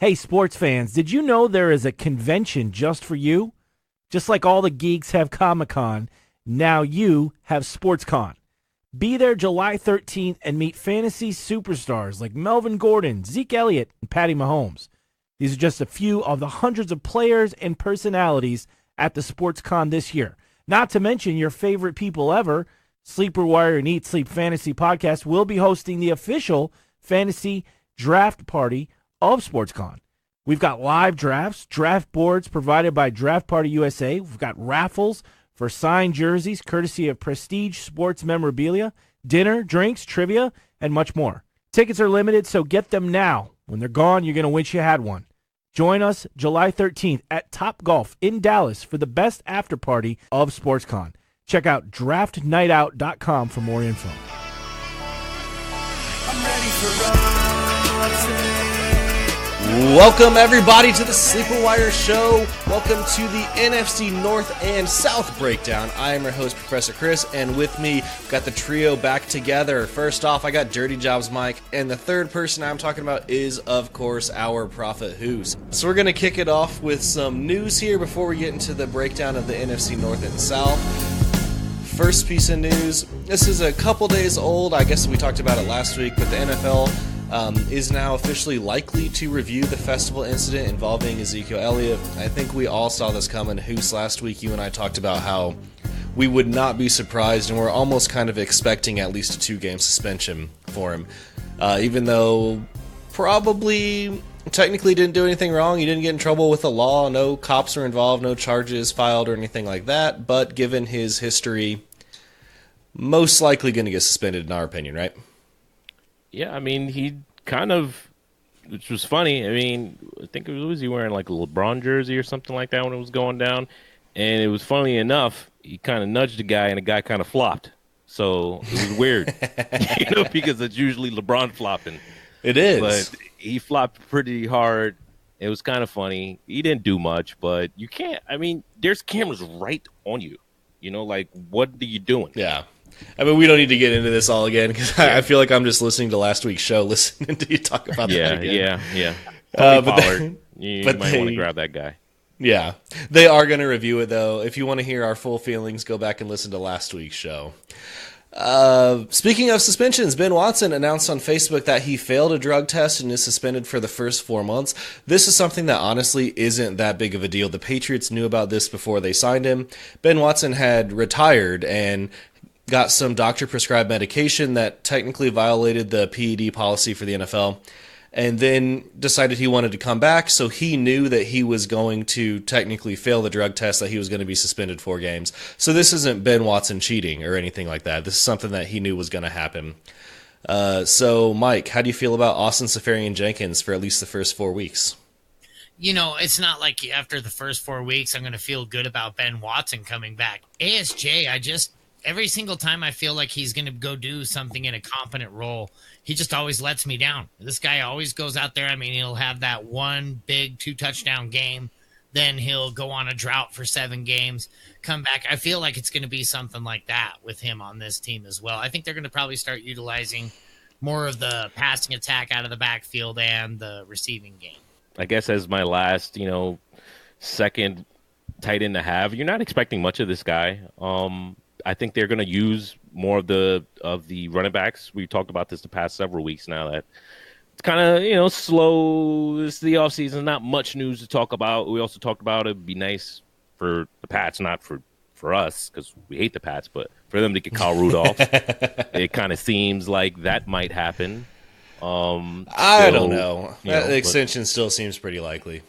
Hey, sports fans, did you know there is a convention just for you? Just like all the geeks have Comic-Con, now you have SportsCon. Be there July 13th and meet fantasy superstars like Melvin Gordon, Zeke Elliott, and Patty Mahomes. These are just a few of the hundreds of players and personalities at the SportsCon this year. Not to mention your favorite people ever, Sleeper Wire and Eat Sleep Fantasy Podcast will be hosting the official fantasy draft party of SportsCon. We've got live drafts, draft boards provided by Draft Party USA. We've got raffles for signed jerseys, courtesy of Prestige Sports Memorabilia, dinner, drinks, trivia, and much more. Tickets are limited, so get them now. When they're gone, you're going to wish you had one. Join us July 13th at Top Golf in Dallas for the best after party of SportsCon. Check out draftnightout.com for more info. I'm ready for Welcome, everybody, to the Sleeper Wire Show. Welcome to the NFC North and South breakdown. I am your host, Professor Chris, and with me, got the trio back together. First off, I got Dirty Jobs Mike, and the third person I'm talking about is, of course, our Prophet Who's. So we're going to kick it off with some news here before we get into the breakdown of the NFC North and South. First piece of news, this is a couple days old. I guess we talked about it last week, but the NFL is now officially likely to review the festival incident involving Ezekiel Elliott. I think we all saw this coming. Hoos, last week you and I talked about how we would not be surprised, and we're almost kind of expecting at least a 2-game suspension for him. Even though probably technically didn't do anything wrong, he didn't get in trouble with the law, no cops were involved, no charges filed or anything like that, but given his history, most likely going to get suspended in our opinion, right? Yeah, I mean, he kind of, which was funny. I mean, I think it was he wearing like a LeBron jersey or something like that when it was going down. And it was funny enough, he kind of nudged the guy and the guy kind of flopped. So it was weird, because it's usually LeBron flopping. It is. But he flopped pretty hard. It was kind of funny. He didn't do much, but you can't, I mean, there's cameras right on you. Like, what are you doing? Yeah. I mean, we don't need to get into this all again because I feel like I'm just listening to last week's show, listening to you talk about that again. Yeah. Tony Pollard, you might want to grab that guy. Yeah, they are going to review it, though. If you want to hear our full feelings, go back and listen to last week's show. Speaking of suspensions, Ben Watson announced on Facebook that he failed a drug test and is suspended for the first 4 months. This is something that honestly isn't that big of a deal. The Patriots knew about this before they signed him. Ben Watson had retired and got some doctor-prescribed medication that technically violated the PED policy for the NFL, and then decided he wanted to come back, so he knew that he was going to technically fail the drug test, that he was going to be suspended 4 games. So this isn't Ben Watson cheating or anything like that. This is something that he knew was going to happen. So, Mike, how do you feel about Austin Seferian-Jenkins for at least the first 4 weeks? It's not like after the first 4 weeks I'm going to feel good about Ben Watson coming back. ASJ, every single time I feel like he's going to go do something in a competent role, he just always lets me down. This guy always goes out there. I mean, he'll have that one big 2-touchdown game. Then he'll go on a drought for 7 games, come back. I feel like it's going to be something like that with him on this team as well. I think they're going to probably start utilizing more of the passing attack out of the backfield and the receiving game. I guess as my last, second tight end to have, you're not expecting much of this guy. I think they're going to use more of the running backs. We talked about this the past several weeks now. That it's kind of slow. This is the offseason. Not much news to talk about. We also talked about it'd be nice for the Pats, not for us because we hate the Pats, but for them to get Kyle Rudolph. It kind of seems like that might happen. I don't know. That extension still seems pretty likely.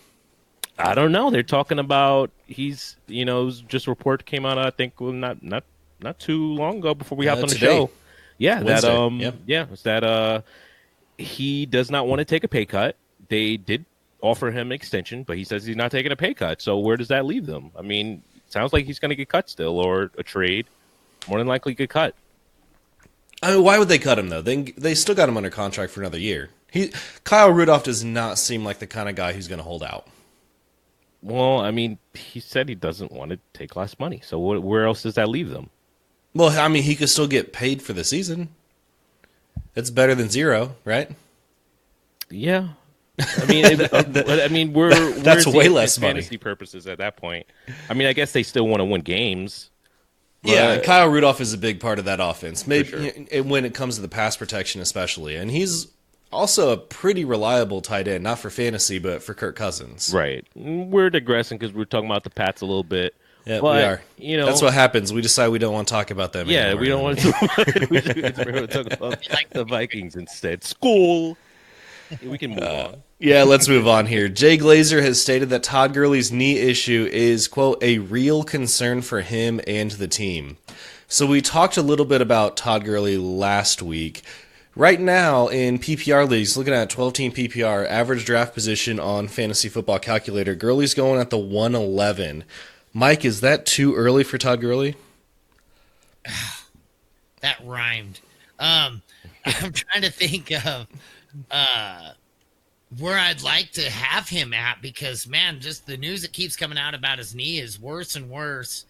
I don't know. They're talking about he's just a report came out. I think not too long ago before we hopped on the show. Yeah, Wednesday. It's that he does not want to take a pay cut. They did offer him extension, but he says he's not taking a pay cut. So where does that leave them? I mean, it sounds like he's going to get cut still, or a trade. More than likely get cut. I mean, why would they cut him though? They still got him under contract for another year. Kyle Rudolph does not seem like the kind of guy who's going to hold out. Well, I mean, he said he doesn't want to take less money. So where else does that leave them? Well, I mean, he could still get paid for the season. It's better than zero, right? Yeah, I mean, That's we're way seeing less for money. fantasy purposes at that point. I mean, I guess they still want to win games. Yeah, but- Kyle Rudolph is a big part of that offense. Maybe sure. when it comes to the pass protection, especially, and he's also a pretty reliable tight end, not for fantasy, but for Kirk Cousins. Right. We're digressing because we're talking about the Pats a little bit. Yeah, but, we are. You know, That's what happens. We decide we don't want to talk about them. Yeah, anymore. we don't want to. We want to talk about the Vikings instead. School. We can move on. Yeah, let's move on here. Jay Glazer has stated that Todd Gurley's knee issue is, quote, a real concern for him and the team. So we talked a little bit about Todd Gurley last week. Right now in PPR leagues, looking at 12-team PPR, average draft position on Fantasy Football Calculator, Gurley's going at the 111. Mike, is that too early for Todd Gurley? That rhymed. I'm trying to think of where I'd like to have him at because, man, just the news that keeps coming out about his knee is worse and worse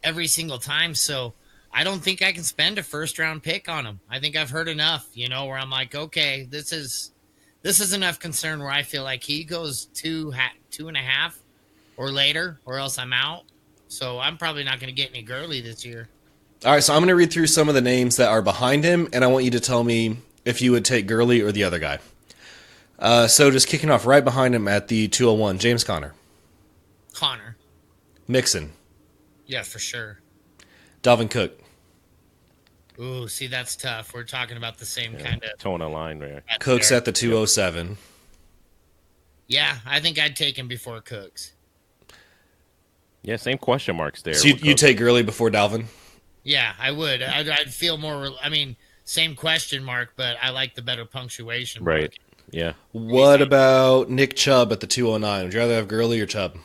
every single time. So I don't think I can spend a first-round pick on him. I think I've heard enough, where I'm like, okay, this is enough concern where I feel like he goes 2.5 or later, or else I'm out. So I'm probably not going to get any Gurley this year. All right, so I'm going to read through some of the names that are behind him, and I want you to tell me if you would take Gurley or the other guy. So just kicking off right behind him at the 201, James Conner. Connor. Mixon. Yeah, for sure. Dalvin Cook. Ooh, see, that's tough. We're talking about the same kind of... Towing a line there. Cook's at the 207. Yeah, I think I'd take him before Cooks. Yeah, same question marks there. So you take Gurley before Dalvin? Yeah, I would. I'd feel more... I mean, same question mark, but I like the better punctuation mark. Right. Yeah. What about Nick Chubb at the 209? Would you rather have Gurley or Chubb?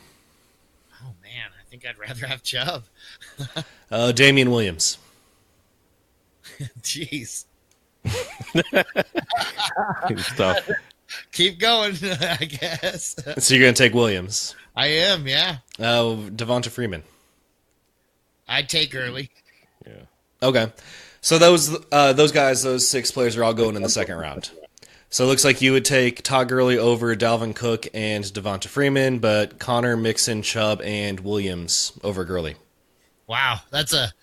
Oh, man, I think I'd rather have Chubb. Damian Williams. Jeez. It's tough. Keep going, I guess. So you're going to take Williams. I am, yeah. Devonta Freeman. I'd take early. Yeah. Okay. So those guys, those 6 players are all going in the second round. So it looks like you would take Todd Gurley over Dalvin Cook and Devonta Freeman, but Connor, Mixon, Chubb, and Williams over Gurley. Wow, that's a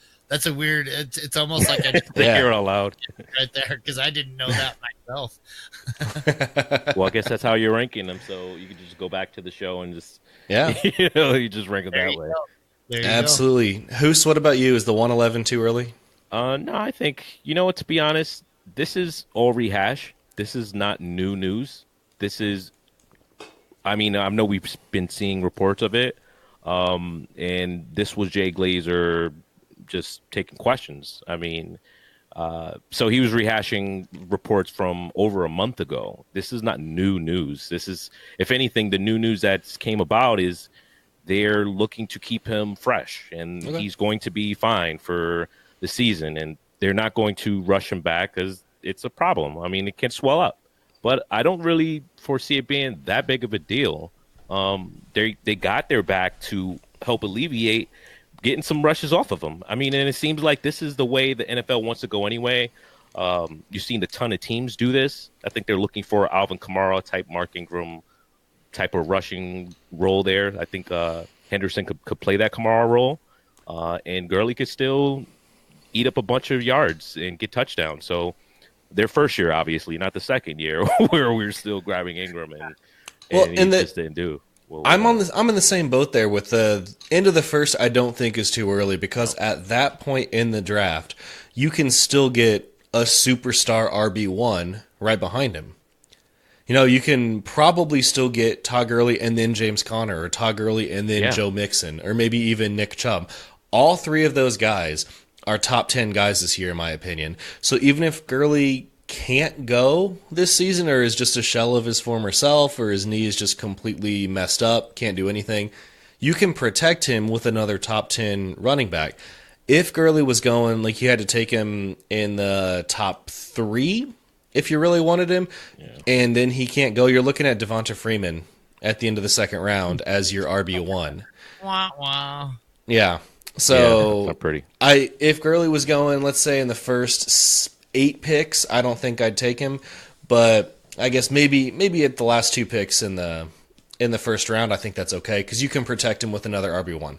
weird. It's almost like I just Think you're allowed. right there because I didn't know that myself. Well, I guess that's how you're ranking them. So you can just go back to the show and just Yeah, you just rank them There that you way. go. There you go. absolutely. Hoos, what about you? Is the 111 too early? No, I think what. To be honest, this is all rehash. This is not new news. This is, I mean, I know we've been seeing reports of it, and this was Jay Glazer just taking questions. I mean, so he was rehashing reports from over a month ago. This is not new news. This is, if anything, the new news that came about is they're looking to keep him fresh, and he's going to be fine for the season, and they're not going to rush him back because it's a problem. I mean, it can swell up, but I don't really foresee it being that big of a deal. They got their back to help alleviate getting some rushes off of them. I mean, and it seems like this is the way the NFL wants to go anyway. You've seen a ton of teams do this. I think they're looking for Alvin Kamara type, Mark Ingram type of rushing role there. I think Henderson could play that Kamara role, and Gurley could still eat up a bunch of yards and get touchdowns. So their first year, obviously, not the second year where we're still grabbing Ingram and he just didn't do. Well, I'm in the same boat there with the end of the first. I don't think is too early because at that point in the draft, you can still get a superstar RB1 right behind him. You can probably still get Todd Gurley and then James Conner, or Todd Gurley and then Joe Mixon, or maybe even Nick Chubb. All 3 of those guys are top 10 guys this year, in my opinion. So even if Gurley can't go this season, or is just a shell of his former self, or his knee is just completely messed up, can't do anything, you can protect him with another top 10 running back. If Gurley was going, like, you had to take him in the top 3 if you really wanted him, and then he can't go, you're looking at Devonta Freeman at the end of the second round as your RB1. Wah, wah. Yeah. So that's not pretty. If Gurley was going, let's say in the first 8 picks, I don't think I'd take him. But I guess maybe at the last 2 picks in the first round, I think that's okay because you can protect him with another RB1.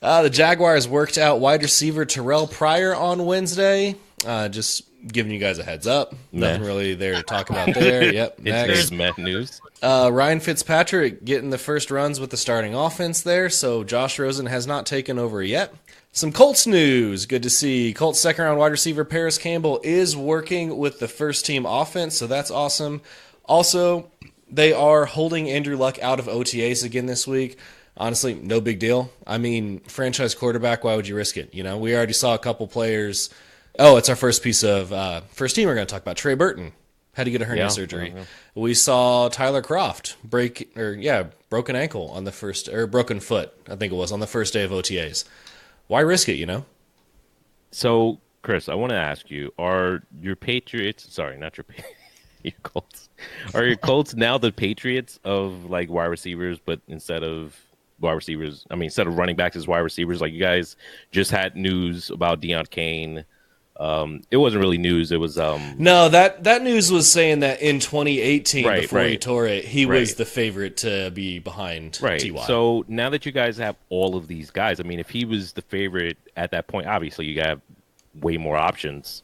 The Jaguars worked out wide receiver Terrell Pryor on Wednesday. Just giving you guys a heads up. Nothing really there to talk about there. Yep. It's Met news. Ryan Fitzpatrick getting the first runs with the starting offense there, so Josh Rosen has not taken over yet. Some Colts news. Good to see. Colts second-round wide receiver Paris Campbell is working with the first-team offense, so that's awesome. Also, they are holding Andrew Luck out of OTAs again this week. Honestly, no big deal. I mean, franchise quarterback, why would you risk it? You know, we already saw a couple players. Oh, it's our first piece of first team we're going to talk about. Trey Burton had to get a hernia surgery. We saw Tyler Kroft broken ankle on the first, or broken foot, I think it was, on the first day of OTAs. Why risk it, you know? So, Chris, I want to ask you, are your Patriots, sorry, not your your Colts, are your Colts now the Patriots of, like, wide receivers, but instead of running backs as wide receivers? Like, you guys just had news about Deion Kane. It wasn't really news. It was no, that news was saying that in 2018, before he tore it, he was the favorite to be behind T.Y. So now that you guys have all of these guys, I mean, if he was the favorite at that point, obviously you have way more options.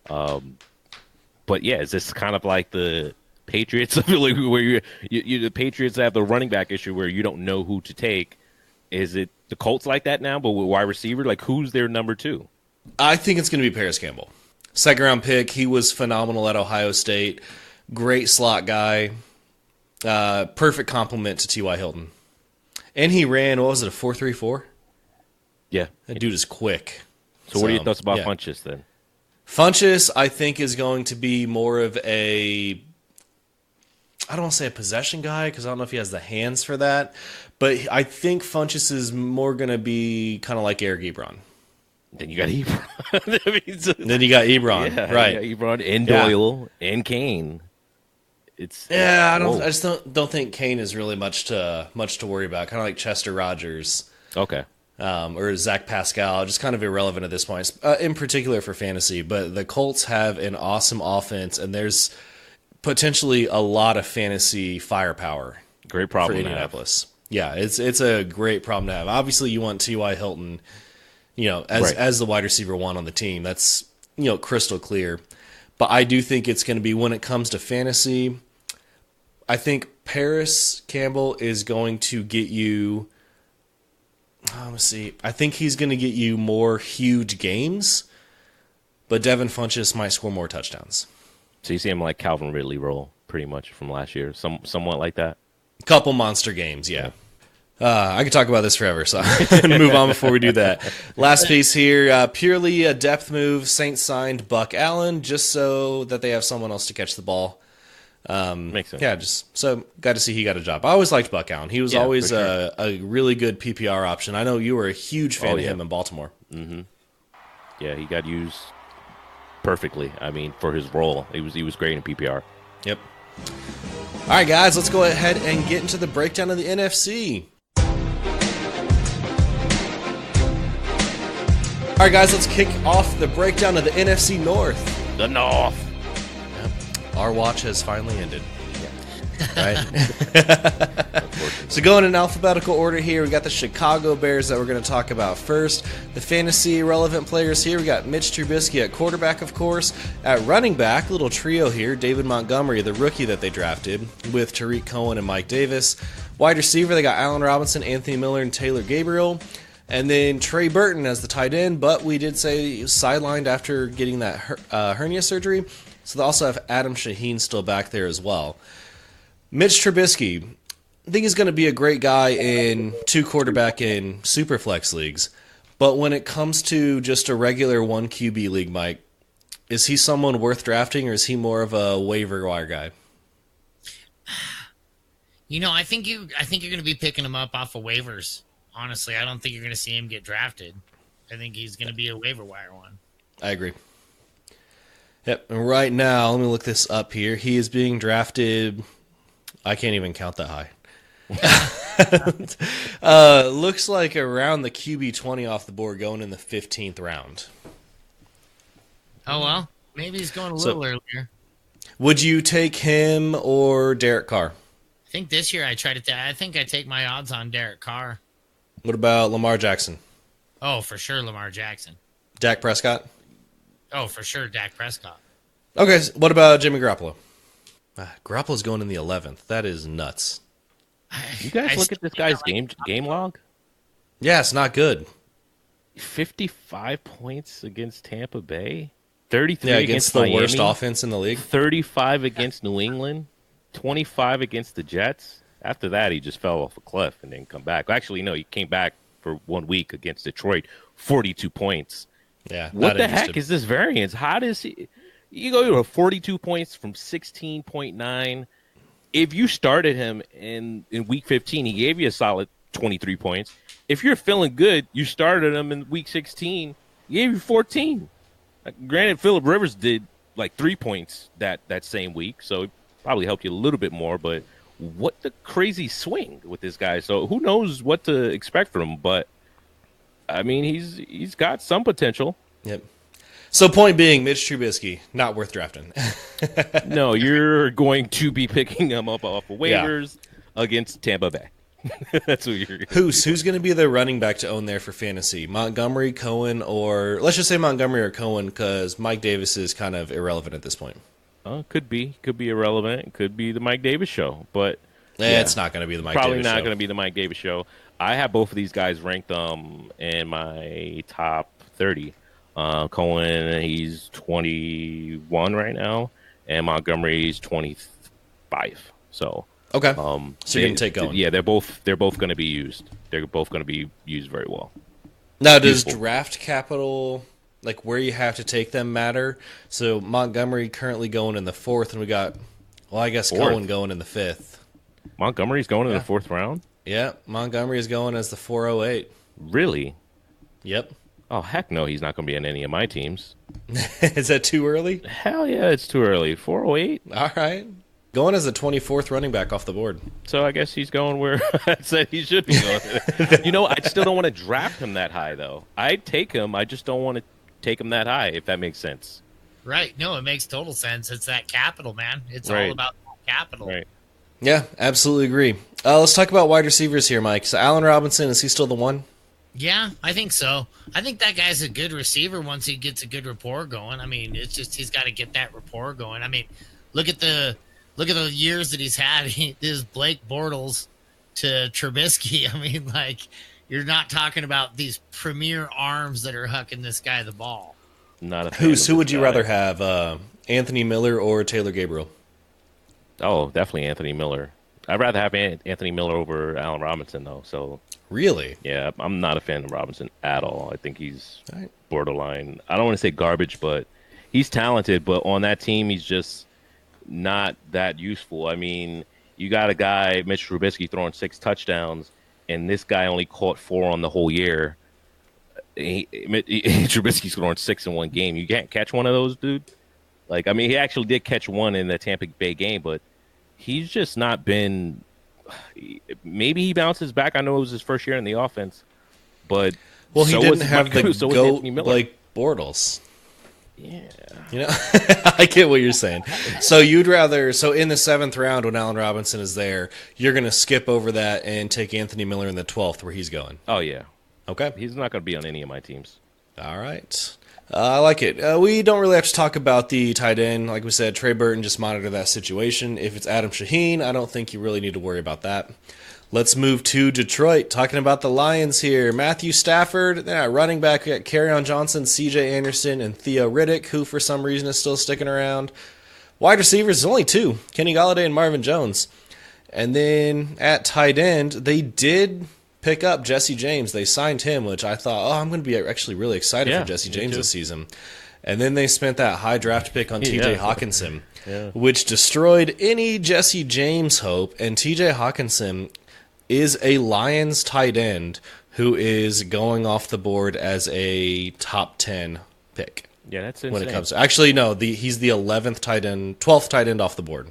But yeah, is this kind of like the Patriots, where the Patriots have the running back issue where you don't know who to take? Is it the Colts like that now, but with wide receiver? Like, who's their number 2? I think it's going to be Paris Campbell. Second-round pick. He was phenomenal at Ohio State. Great slot guy. Perfect complement to T.Y. Hilton. And he ran, what was it, a 4.34? Yeah. That dude is quick. So what are your thoughts about Funchess then? Funchess, I think, is going to be more of a, I don't want to say a possession guy because I don't know if he has the hands for that. But I think Funchess is more going to be kind of like Eric Ebron. Then you got Ebron. Then you got Ebron, right? Ebron and Doyle and Kane. I just don't think Kane is really much to worry about. Kind of like Chester Rogers, okay, or Zach Pascal, just kind of irrelevant at this point, in particular for fantasy. But the Colts have an awesome offense, and there's potentially a lot of fantasy firepower. Great problem for Indianapolis. Yeah, it's a great problem to have. Obviously, you want T.Y. Hilton, as the wide receiver 1 on the team. That's, crystal clear. But I do think it's going to be, when it comes to fantasy, I think Paris Campbell is going to get you, let's see, I think he's going to get you more huge games, but Devin Funchess might score more touchdowns. So you see him like Calvin Ridley role, pretty much, from last year, somewhat like that? Couple monster games, yeah. I could talk about this forever, so I'm going to move on before we do that. Last piece here, purely a depth move. Saints signed Buck Allen just so that they have someone else to catch the ball. Makes sense. Yeah, just so got to see he got a job. I always liked Buck Allen. He was always a really good PPR option. I know you were a huge fan of him in Baltimore. Mm-hmm. Yeah, he got used perfectly. I mean, for his role, he was great in PPR. Yep. All right, guys, let's go ahead and get into the breakdown of the NFC. All right, guys, let's kick off the breakdown of the NFC North. The North. Yep. Our watch has finally ended. Right? So going in alphabetical order here, we got the Chicago Bears that we're going to talk about first. The fantasy relevant players here, we got Mitch Trubisky at quarterback, of course. At running back, little trio here, David Montgomery, the rookie that they drafted, with Tariq Cohen and Mike Davis. Wide receiver, they got Allen Robinson, Anthony Miller, and Taylor Gabriel. And then Trey Burton as the tight end, but we did say he was sidelined after getting that hernia surgery. So they also have Adam Shaheen still back there as well. Mitch Trubisky, I think he's going to be a great guy in 2-quarterback in Superflex leagues. But when it comes to just a regular 1 QB league, Mike, is he someone worth drafting, or is he more of a waiver wire guy? I think you're going to be picking him up off of waivers. Honestly, I don't think you're going to see him get drafted. I think he's going to be a waiver wire one. I agree. Yep. And right now, let me look this up here. He is being drafted. I can't even count that high. Looks like around the QB 20 off the board, going in the 15th round. Oh, well, maybe he's going a little earlier. Would you take him or Derek Carr? I think this year I think I take my odds on Derek Carr. What about Lamar Jackson? Oh, for sure, Lamar Jackson. Dak Prescott? Oh, for sure, Dak Prescott. Okay, so what about Jimmy Garoppolo? Garoppolo's going in the 11th. That is nuts. You guys look at this guy's game log. Yeah, it's not good. 55 points against Tampa Bay. 33 against the Miami, worst offense in the league. 35 against New England. 25 against the Jets. After that, he just fell off a cliff and didn't come back. Actually, no, he came back for 1 week against Detroit. 42 points. Yeah. What the heck is this variance? How does he... You go to 42 points from 16.9. If you started him in week 15, he gave you a solid 23 points. If you're feeling good, you started him in week 16, he gave you 14. Granted, Phillip Rivers did like 3 points that same week, so it probably helped you a little bit more. But what the crazy swing with this guy? So who knows what to expect from him? But I mean, he's got some potential. Yep. So point being, Mitch Trubisky, not worth drafting. No, you're going to be picking him up off of waivers against Tampa Bay. That's what you're going to Who's going to be the running back to own there for fantasy? Montgomery, Cohen, or let's just say Montgomery or Cohen because Mike Davis is kind of irrelevant at this point. Could be irrelevant. Could be the Mike Davis show, but it's not going to be the Mike probably Davis show. Probably not going to be the Mike Davis show. I have both of these guys ranked in my top 30. Cohen, he's 21 right now, and Montgomery's 25. So okay, so you're gonna take Cohen. Yeah, they're both going to be used. They're both going to be used very well. Now, does draft capital, like where you have to take them, matter? So Montgomery currently going in the 4th, and we got, I guess Cohen going in the 5th. Montgomery's going in the 4th round. Yeah, Montgomery is going as the 408. Really? Yep. Oh, heck no, he's not going to be on any of my teams. Is that too early? Hell yeah, it's too early. 408? All right. Going as the 24th running back off the board. So I guess he's going where I said he should be going. I still don't want to draft him that high, though. I'd take him. I just don't want to take him that high, if that makes sense. Right. No, it makes total sense. It's that capital, man. It's all about capital. Right. Yeah, absolutely agree. Let's talk about wide receivers here, Mike. So Allen Robinson, is he still the one? Yeah, I think so. I think that guy's a good receiver once he gets a good rapport going. I mean, it's just he's got to get that rapport going. I mean, look at the years that he's had. This Blake Bortles to Trubisky. I mean, like you're not talking about these premier arms that are hucking this guy the ball. Not a fan who would you rather have, Anthony Miller or Taylor Gabriel? Oh, definitely Anthony Miller. I'd rather have Anthony Miller over Allen Robinson, though. So really, yeah, I'm not a fan of Robinson at all. I think he's borderline. I don't want to say garbage, but he's talented. But on that team, he's just not that useful. I mean, you got a guy, Mitch Trubisky, throwing 6 touchdowns, and this guy only caught 4 on the whole year. Trubisky's throwing 6 in one game. You can't catch one of those, dude. Like, I mean, he actually did catch one in the Tampa Bay game, but he's just not been. Maybe he bounces back. I know it was his first year in the offense, but he didn't have the GOAT like Bortles. Yeah, I get what you're saying. So you'd rather in the 7th round when Allen Robinson is there, you're going to skip over that and take Anthony Miller in the 12th where he's going. Oh yeah, okay. He's not going to be on any of my teams. All right. I like it. We don't really have to talk about the tight end. Like we said, Trey Burton, just monitor that situation. If it's Adam Shaheen, I don't think you really need to worry about that. Let's move to Detroit. Talking about the Lions here. Matthew Stafford, running back at Kerryon Johnson, C.J. Anderson, and Theo Riddick, who for some reason is still sticking around. Wide receivers, only 2, Kenny Golladay and Marvin Jones. And then at tight end, they did pick up Jesse James. They signed him, which I thought, I'm going to be actually really excited for Jesse James this season. And then they spent that high draft pick on T.J. Hawkinson, which destroyed any Jesse James hope. And T.J. Hawkinson is a Lions tight end who is going off the board as a top 10 pick. Yeah, that's insane. When it comes to, actually, no, he's the 11th tight end, 12th tight end off the board.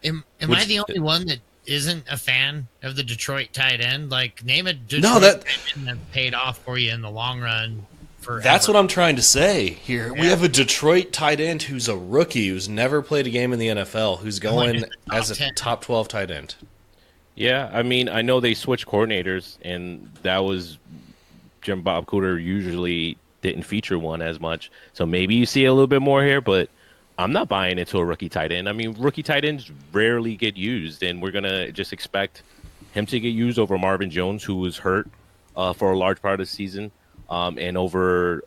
Am I the only one that isn't a fan of the Detroit tight end? Like, name a Detroit tight end that paid off for you in the long run forever. That's what I'm trying to say here. We have a Detroit tight end who's a rookie, who's never played a game in the NFL, who's going as a 10. top 12 tight end. Yeah, I mean, I know they switched coordinators, and that was Jim Bob Cooter usually didn't feature one as much. So maybe you see a little bit more here, but I'm not buying into a rookie tight end. I mean, rookie tight ends rarely get used, and we're going to just expect him to get used over Marvin Jones, who was hurt for a large part of the season, and over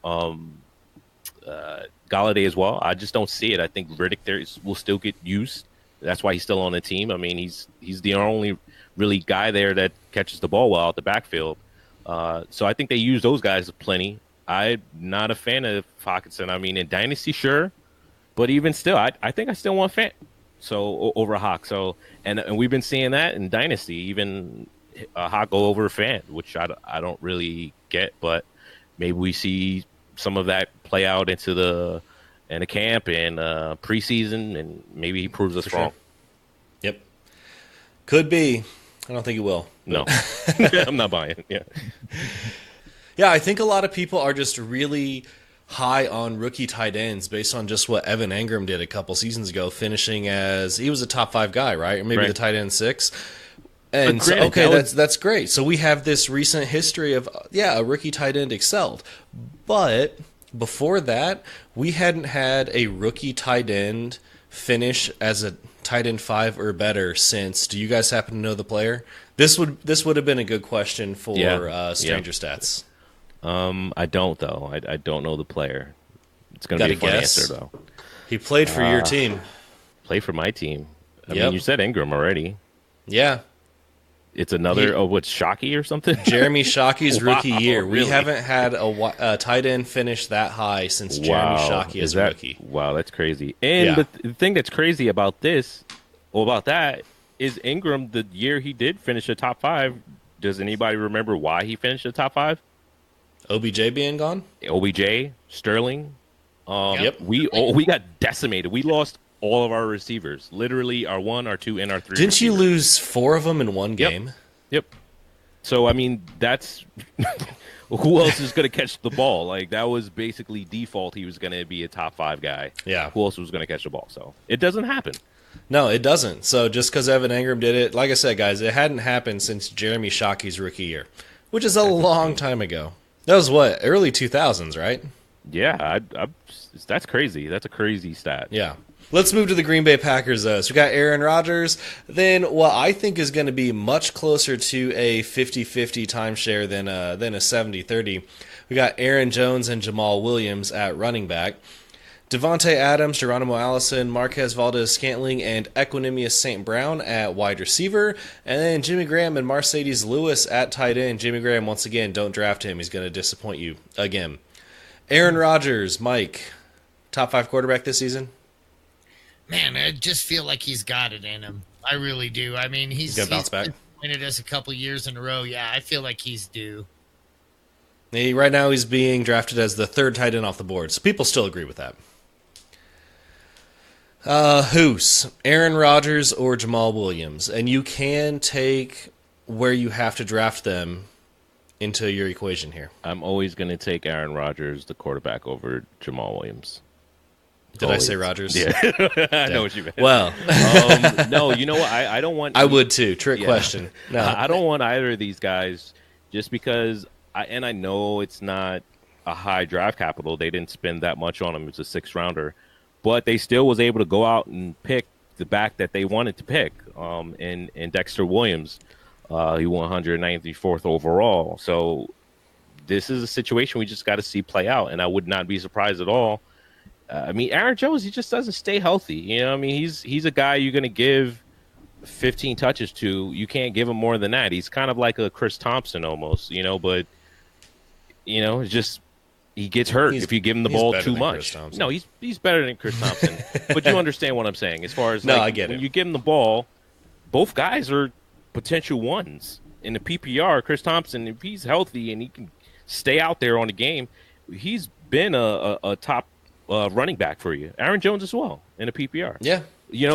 Galladay as well. I just don't see it. I think Riddick will still get used. That's why he's still on the team. I mean, he's the only really guy there that catches the ball well out the backfield. So I think they use those guys plenty. I'm not a fan of Hawkinson. I mean, in Dynasty, sure. But even still, I think I still want Fant over Hawk. So and we've been seeing that in Dynasty, even Hawk go over Fant, which I don't really get. But maybe we see some of that play out into the camp and preseason, and maybe he proves us wrong. Yep, could be. I don't think he will. No, I'm not buying. Yeah, yeah. I think a lot of people are just really high on rookie tight ends based on just what Evan Engram did a couple seasons ago, finishing as he was a top 5 guy, right? Or maybe right. the tight end 6. And But granted, so, okay, that's great. So we have this recent history of a rookie tight end excelled, but before that, we hadn't had a rookie tight end finish as a tight end 5 or better since. Do you guys happen to know the player? This would have been a good question for Stranger Stats. I don't though. I don't know the player. It's going Got to be a fun guess? answer though. He played for your team. Play for my team. I Yep. mean, you said Ingram already. Yeah. It's another. What's Shockey or something? Jeremy Shockey's rookie Wow, year. We really? haven't had a tight end finish that high since Jeremy Shockey as a rookie. Wow, that's crazy. And the thing that's crazy about that is Ingram, the year he did finish a top 5. Does anybody remember why he finished a top 5? OBJ being gone? OBJ, Sterling. Yep. We got decimated. We lost all of our receivers. Literally our 1, our 2, and our 3. Didn't you receivers. lose 4 of them in one game? Yep. So, I mean, that's who else is going to catch the ball? Like, that was basically default. He was going to be a top 5 guy. Yeah. Who else was going to catch the ball? So, it doesn't happen. No, it doesn't. So just because Evan Engram did it, like I said, guys, it hadn't happened since Jeremy Shockey's rookie year, which is a long time ago. That was what, early 2000s, right? Yeah, that's crazy. That's a crazy stat. Yeah. Let's move to the Green Bay Packers, though. So we got Aaron Rodgers. Then what I think is going to be much closer to a 50-50 timeshare than a 70-30. We got Aaron Jones and Jamal Williams at running back. Devontae Adams, Geronimo Allison, Marquez Valdez-Scantling, and Equanimous St. Brown at wide receiver. And then Jimmy Graham and Mercedes Lewis at tight end. Jimmy Graham, once again, don't draft him. He's going to disappoint you again. Aaron Rodgers, Mike, top 5 quarterback this season? Man, I just feel like he's got it in him. I really do. I mean, he's going to bounce back. Disappointed us a couple years in a row. Yeah, I feel like he's due. Right now he's being drafted as the 3rd tight end off the board, so people still agree with that. Who's Aaron Rodgers or Jamal Williams? And you can take where you have to draft them into your equation here. I'm always going to take Aaron Rodgers, the quarterback, over Jamal Williams. Did I say Rodgers? Yeah. I know what you meant. Well, no, you know what? I don't want... I would too. Trick question. No, I don't want either of these guys just because... I know it's not a high draft capital. They didn't spend that much on him. It's a 6th-rounder. But they still was able to go out and pick the back that they wanted to pick in Dexter Williams. He won 194th overall. So this is a situation we just got to see play out, and I would not be surprised at all. I mean, Aaron Jones, he just doesn't stay healthy. You know, I mean, he's a guy you're going to give 15 touches to. You can't give him more than that. He's kind of like a Chris Thompson almost, but, it's just he gets hurt if you give him the ball too much. No, he's better than Chris Thompson. But you understand what I'm saying as far as I get when it. you give him the ball, both guys are potential ones. In the PPR, Chris Thompson, if he's healthy and he can stay out there on the game, he's been a top running back for you. Aaron Jones as well in a PPR. Yeah.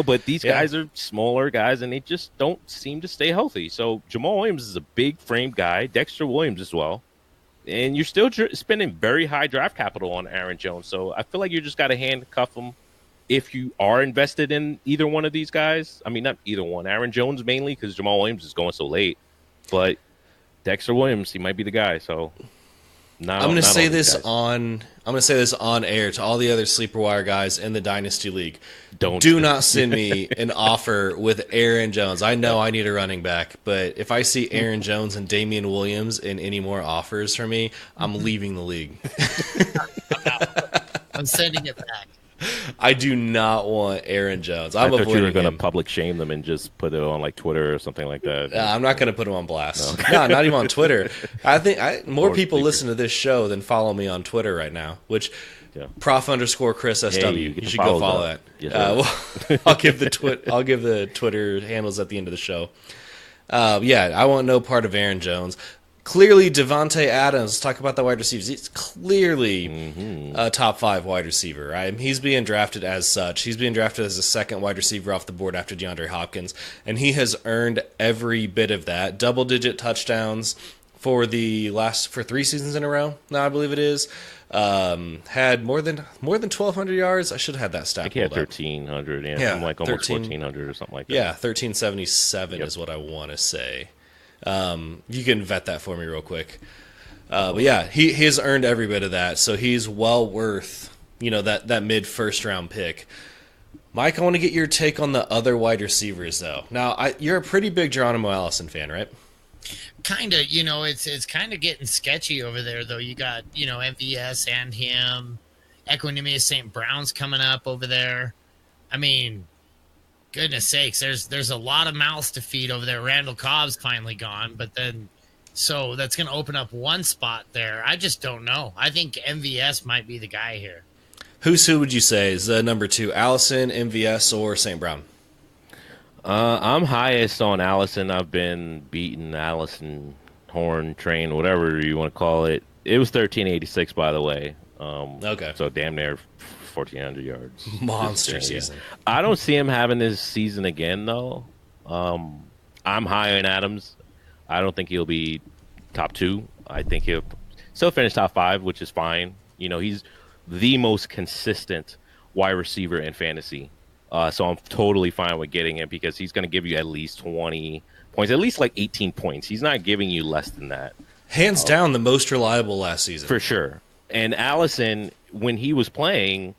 But these guys are smaller guys, and they just don't seem to stay healthy. So Jamal Williams is a big frame guy. Dexter Williams as well. and you're still spending very high draft capital on Aaron Jones. So I feel like you just got to handcuff him if you are invested in either one of these guys. I mean, not either one. Aaron Jones mainly because Jamal Williams is going so late. But Dexter Williams, he might be the guy. So I'm going to say this on air to all the other Sleeper Wire guys in the Dynasty League. Do not send me an offer with Aaron Jones. I know I need a running back, but if I see Aaron Jones and Damian Williams in any more offers for me, I'm leaving the league. I'm sending it back. I do not want Aaron Jones. I thought you were going to public shame them and just put it on like Twitter or something like that. I'm not going to put him on blast. No, not even on Twitter. I think more people listen to this show than follow me on Twitter right now, which Prof_Chris SW. You should go follow that. Yes, I'll give the Twitter handles at the end of the show. I want no part of Aaron Jones. Clearly, Devontae Adams, let's talk about the wide receivers. He's clearly a top 5 wide receiver, right? He's being drafted as such. He's being drafted as the second wide receiver off the board after DeAndre Hopkins, and he has earned every bit of that. Double-digit touchdowns for 3 seasons in a row, now I believe it is. Had more than 1,200 yards. I should have had that stat. I think he had 1,300, almost 1,400 or something like that. Yeah, 1,377 is what I want to say. You can vet that for me real quick. But yeah, he has earned every bit of that, so he's well worth that mid first round pick. Mike, I want to get your take on the other wide receivers though. Now, you're a pretty big Geronimo Allison fan, right? Kind of, it's kind of getting sketchy over there though. You got MVS and him, Equanimous St. Brown's coming up over there. I mean, goodness sakes, there's a lot of mouths to feed over there. Randall Cobb's finally gone, but then so that's going to open up one spot there. I just don't know. I think MVS might be the guy here. Who would you say is the number 2, Allison, MVS, or St. Brown? I'm highest on Allison. I've been beating Allison horn train, whatever you want to call it. It was 1386, by the way. Okay. So damn near 1,400 yards. Monster season. I don't see him having this season again, though. I'm high on Adams. I don't think he'll be top 2. I think he'll still finish top 5, which is fine. He's the most consistent wide receiver in fantasy. So I'm totally fine with getting him because he's going to give you at least 20 points, at least like 18 points. He's not giving you less than that. Hands down, the most reliable last season. For sure. And Allison, when he was playing,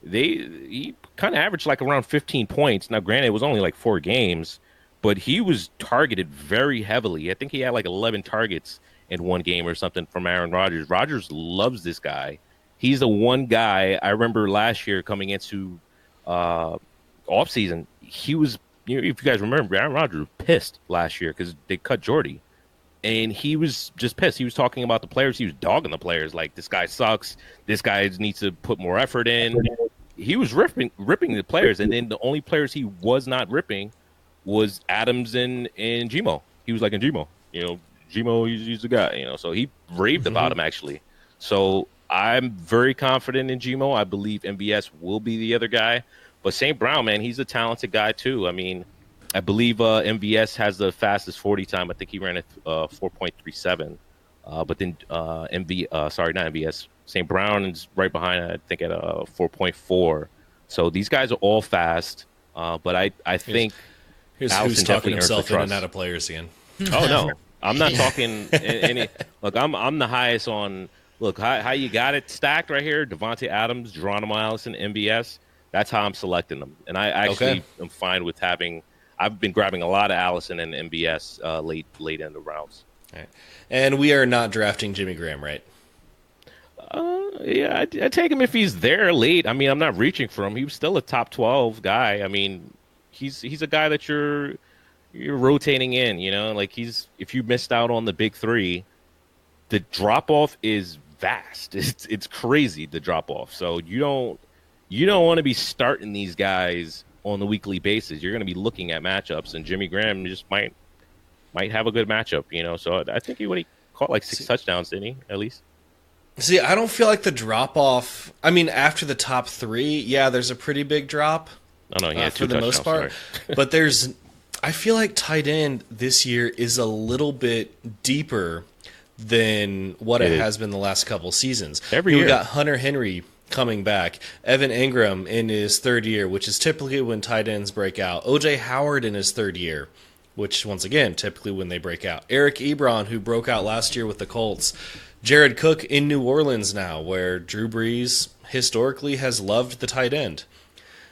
he kind of averaged like around 15 points. Now, granted, it was only like 4 games, but he was targeted very heavily. I think he had like 11 targets in one game or something from Aaron Rodgers. Rodgers loves this guy. He's the one guy I remember last year coming into offseason. He was, if you guys remember, Aaron Rodgers was pissed last year because they cut Jordy. And he was just pissed. He was talking about the players. He was dogging the players like, this guy sucks. This guy needs to put more effort in. He was ripping the players. And then the only players he was not ripping was Adams and Gmo. He was like, in Gmo, Gmo, he's the guy, So he raved about him, actually. So I'm very confident in Gmo. I believe MVS will be the other guy. But St. Brown, man, he's a talented guy, too. I mean, I believe MVS has the fastest 40 time. I think he ran at 4.37. But then not MVS. St. Brown is right behind, I think, at 4.4. So these guys are all fast. But I think here's who's talking himself in and out of players again. Oh, no. I'm not talking any. Look, I'm the highest on. Look, how you got it stacked right here. Devontae Adams, Geronimo Allison, MVS. That's how I'm selecting them. And I actually am fine with having – I've been grabbing a lot of Allison and MVS late in the rounds. All right. And we are not drafting Jimmy Graham, right? Yeah, I take him if he's there late. I mean, I'm not reaching for him. He was still a top 12 guy. I mean, he's a guy that you're rotating in, Like if you missed out on the big 3, the drop-off is vast. It's crazy, the drop-off. So you don't want to be starting these guys on the weekly basis. You're going to be looking at matchups, and Jimmy Graham just might have a good matchup, So I think he caught like 6 touchdowns, didn't he, at least? See, I don't feel like the drop-off... I mean, after the top 3, yeah, there's a pretty big drop. Oh, no, yeah, for the most part. But I feel like tight end this year is a little bit deeper than what It it is. has been the last couple seasons. Every We year. got Hunter Henry coming back, Evan Ingram in his third year, which is typically when tight ends break out, OJ Howard in his third year, which once again typically when they break out, Eric Ebron, who broke out last year with the Colts, Jared Cook in New Orleans now, where Drew Brees historically has loved the tight end.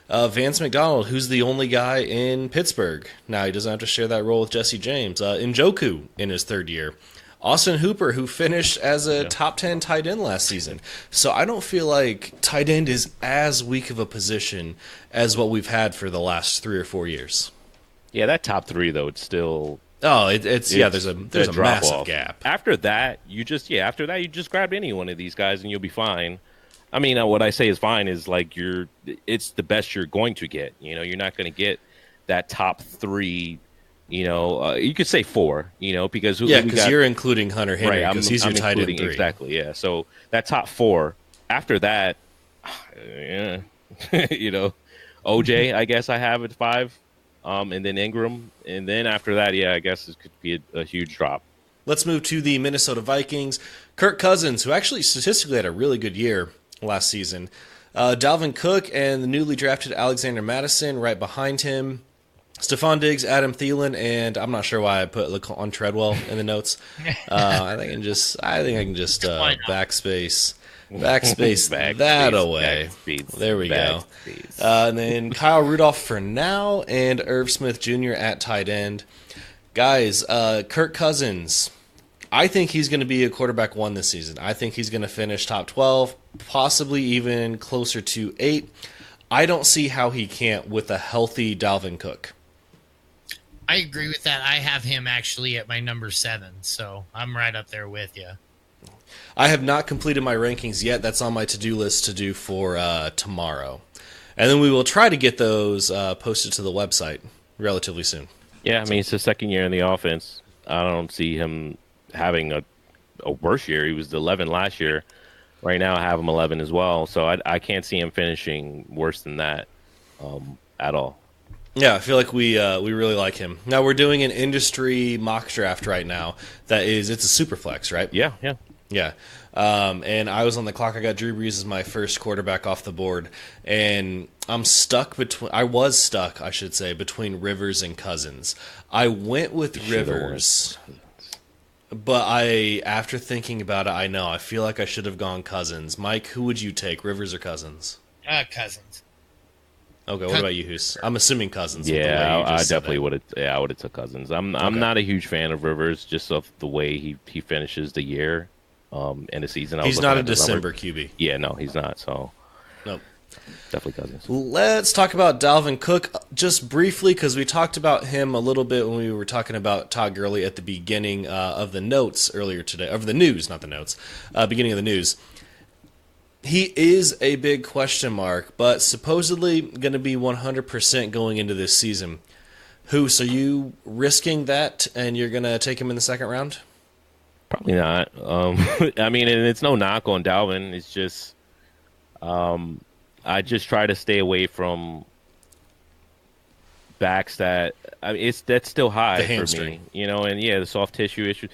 Vance McDonald, who's the only guy in Pittsburgh. Now he doesn't have to share that role with Jesse James. Njoku in his third year. Austin Hooper, who finished as a top 10 tight end last season. So I don't feel like tight end is as weak of a position as what we've had for the last 3 or 4 years. Yeah, that top 3 though, it's still There's a drop massive off. gap. After that, you just grab any one of these guys and you'll be fine. I mean, what I say is fine is like it's the best you're going to get. You know, you're not going to get that top 3. You know, you could say 4. You know, because you're including Hunter Henry right, because he's your tight end 3. Exactly, yeah. So that top 4. After that, yeah, you know, OJ, I guess I have at 5, and then Ingram, and then after that, yeah, I guess it could be a huge drop. Let's move to the Minnesota Vikings. Kirk Cousins, who actually statistically had a really good year last season. Dalvin Cook and the newly drafted Alexander Mattison right behind him. Stephon Diggs, Adam Thielen, and I'm not sure why I put Laquan Treadwell in the notes. I think I can just backspace that away. There we go. And then Kyle Rudolph for now, and Irv Smith Jr. at tight end. Guys, Kirk Cousins, I think he's going to be a quarterback 1 this season. I think he's going to finish top 12, possibly even closer to 8. I don't see how he can't with a healthy Dalvin Cook. I agree with that. I have him actually at my number 7, so I'm right up there with you. I have not completed my rankings yet. That's on my to-do list to do for tomorrow. And then we will try to get those posted to the website relatively soon. Yeah, I mean, it's his second year in the offense. I don't see him having a worse year. He was 11 last year. Right now, I have him 11 as well. So I can't see him finishing worse than that at all. Yeah, I feel like we really like him. Now, we're doing an industry mock draft right now. It's a super flex, right? Yeah. Yeah. And I was on the clock. I got Drew Brees as my first quarterback off the board. And I was stuck, I should say, between Rivers and Cousins. I went with Rivers. But after thinking about it, I feel like I should have gone Cousins. Mike, who would you take, Rivers or Cousins? Cousins. Okay, what about you, Hoos? I'm assuming Cousins. Yeah, I definitely would have. Yeah, I would have took Cousins. I'm not a huge fan of Rivers just of the way he finishes the year, and the season. He's not a December QB. Yeah, no, he's not. So, nope. Definitely Cousins. Let's talk about Dalvin Cook just briefly because we talked about him a little bit when we were talking about Todd Gurley at the beginning of the notes earlier today, of the news, not the notes, beginning of the news. He is a big question mark, but supposedly going to be 100% going into this season. Hoos, are you risking that and you're going to take him in the second round? Probably not. I mean, and it's no knock on Dalvin. It's just I just try to stay away from backs that that's still high for me, you know, and the soft tissue issue.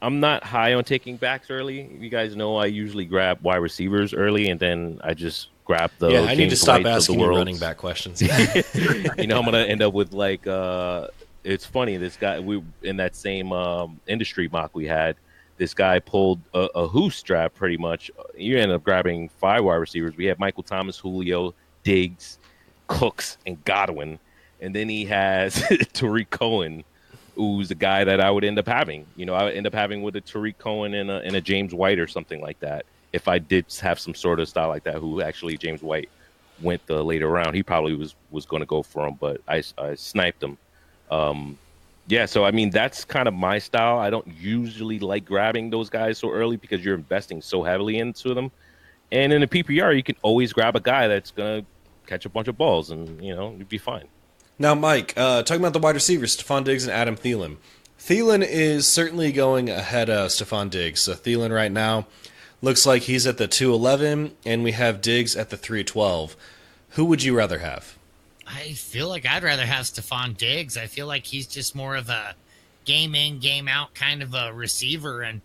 I'm not high on taking backs early. You guys know I usually grab wide receivers early, and then I just grab the. Yeah, I need to stop Whites asking you running back questions. You know, I'm gonna end up with like. It's funny. This guy, we in that same industry mock we had. This guy pulled a Hoos draft pretty much. You end up grabbing 5 wide receivers. We had Michael Thomas, Julio, Diggs, Cooks, and Godwin, and then he has Tariq Cohen, who's the guy that I would end up having. You know, I would end up having with a Tariq Cohen and a James White or something like that. If I did have some sort of style like that, who actually James White went the later round, he probably was going to go for him, but I sniped him. Yeah, so I mean that's kind of my style. I don't usually like grabbing those guys so early because you're investing so heavily into them. And in a PPR, you can always grab a guy that's gonna catch a bunch of balls, and you'd be fine. Now, Mike, talking about the wide receivers, Stephon Diggs and Adam Thielen. Thielen is certainly going ahead of Stephon Diggs. So Thielen right now looks like he's at the 211, and we have Diggs at the 312. Who would you rather have? I feel like I'd rather have Stephon Diggs. I feel like he's just more of a game in, game out kind of a receiver. And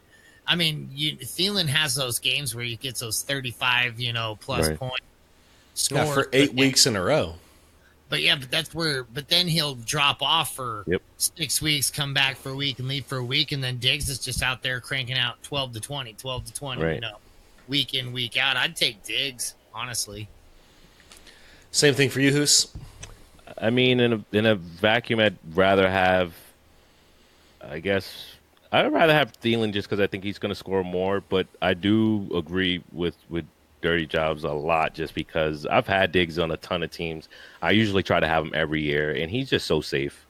I mean, Thielen has those games where he gets those 35, plus Right. point Yeah, scores for 8 weeks in a row. But but then he'll drop off for Yep. 6 weeks, come back for a week, and leave for a week, and then Diggs is just out there cranking out 12 to 20, Right. week in, week out. I'd take Diggs, honestly. Same thing for you, Hoos? I mean, in a vacuum, I'd rather have. I'd rather have Thielen just because I think he's going to score more. But I do agree with Dirty Jobs a lot, just because I've had Diggs on a ton of teams. I usually try to have him every year, and he's just so safe.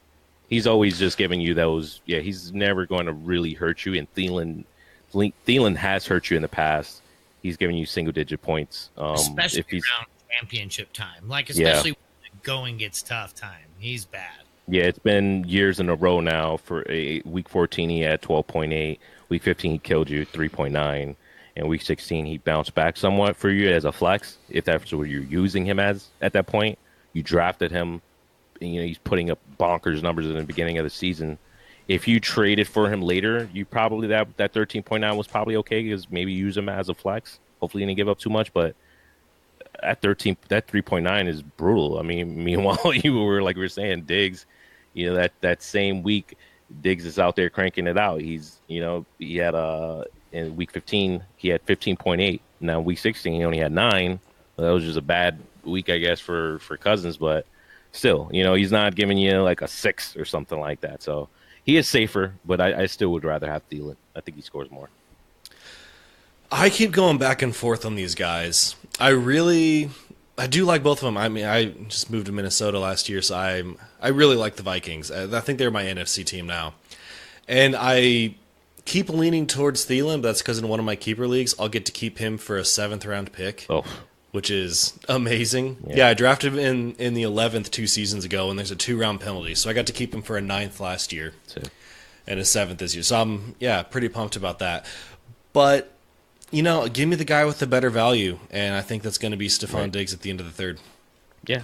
He's always just giving you those. Yeah, he's never going to really hurt you. And Thielen has hurt you in the past. He's giving you single-digit points. Especially if he's around championship time. Especially when the going gets tough time. He's bad. Yeah, it's been years in a row now. For week 14, he had 12.8. Week 15, he killed you 3.9. And week 16, he bounced back somewhat for you as a flex, if that's what you're using him as at that point. You drafted him. He's putting up bonkers numbers in the beginning of the season. If you traded for him later, you probably that 13.9 was probably okay, because maybe use him as a flex. Hopefully, you didn't give up too much, but at 13, that 3.9 is brutal. I mean, meanwhile, you were, like we were saying, Diggs, that same week, Diggs is out there cranking it out. He had in week 15, he had 15.8. Now, week 16, he only had 9. That was just a bad week, I guess, for Cousins, but still, he's not giving you like a 6 or something like that. So he is safer, but I still would rather have Thielen. I think he scores more. I keep going back and forth on these guys. I do like both of them. I mean, I just moved to Minnesota last year, so I really like the Vikings. I think they're my NFC team now. And I keep leaning towards Thielen, but that's because in one of my keeper leagues, I'll get to keep him for a 7th-round pick, which is amazing. Yeah, I drafted him in the 11th 2 seasons ago, and there's a 2-round penalty, so I got to keep him for a 9th last year and a 7th this year. So I'm, pretty pumped about that. But give me the guy with the better value, and I think that's going to be Stephon Diggs at the end of the 3rd. Yeah.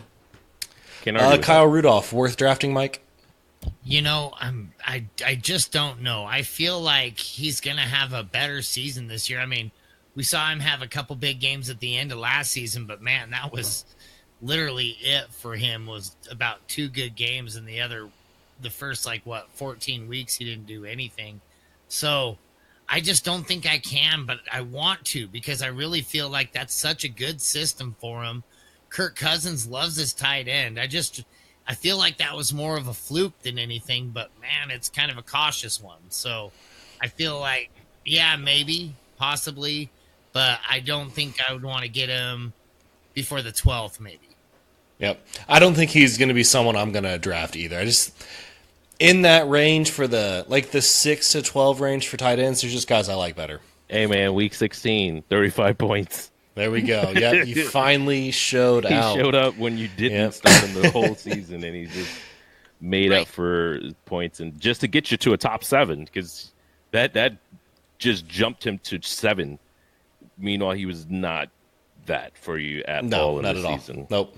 Kyle Rudolph, worth drafting, Mike? I just don't know. I feel like he's going to have a better season this year. I mean, we saw him have a couple big games at the end of last season, but man, that was literally it for him, was about 2 good games, and the first 14 weeks he didn't do anything. So I just don't think I can, but I want to, because I really feel like that's such a good system for him. Kirk Cousins loves his tight end. I feel like that was more of a fluke than anything, but man, it's kind of a cautious one. So I feel like, maybe, possibly, but I don't think I would want to get him before the 12th, maybe. Yep. I don't think he's going to be someone I'm going to draft either. I just, in that range for the 6 to 12 range for tight ends, there's just guys I like better. Hey, man, week 16, 35 points. There we go. Yeah, you finally showed out. He showed up when you didn't start him the whole season, and he just made up for points, and just to get you to a top 7, because that just jumped him to 7. Meanwhile, he was not that for you at all in the season. Nope.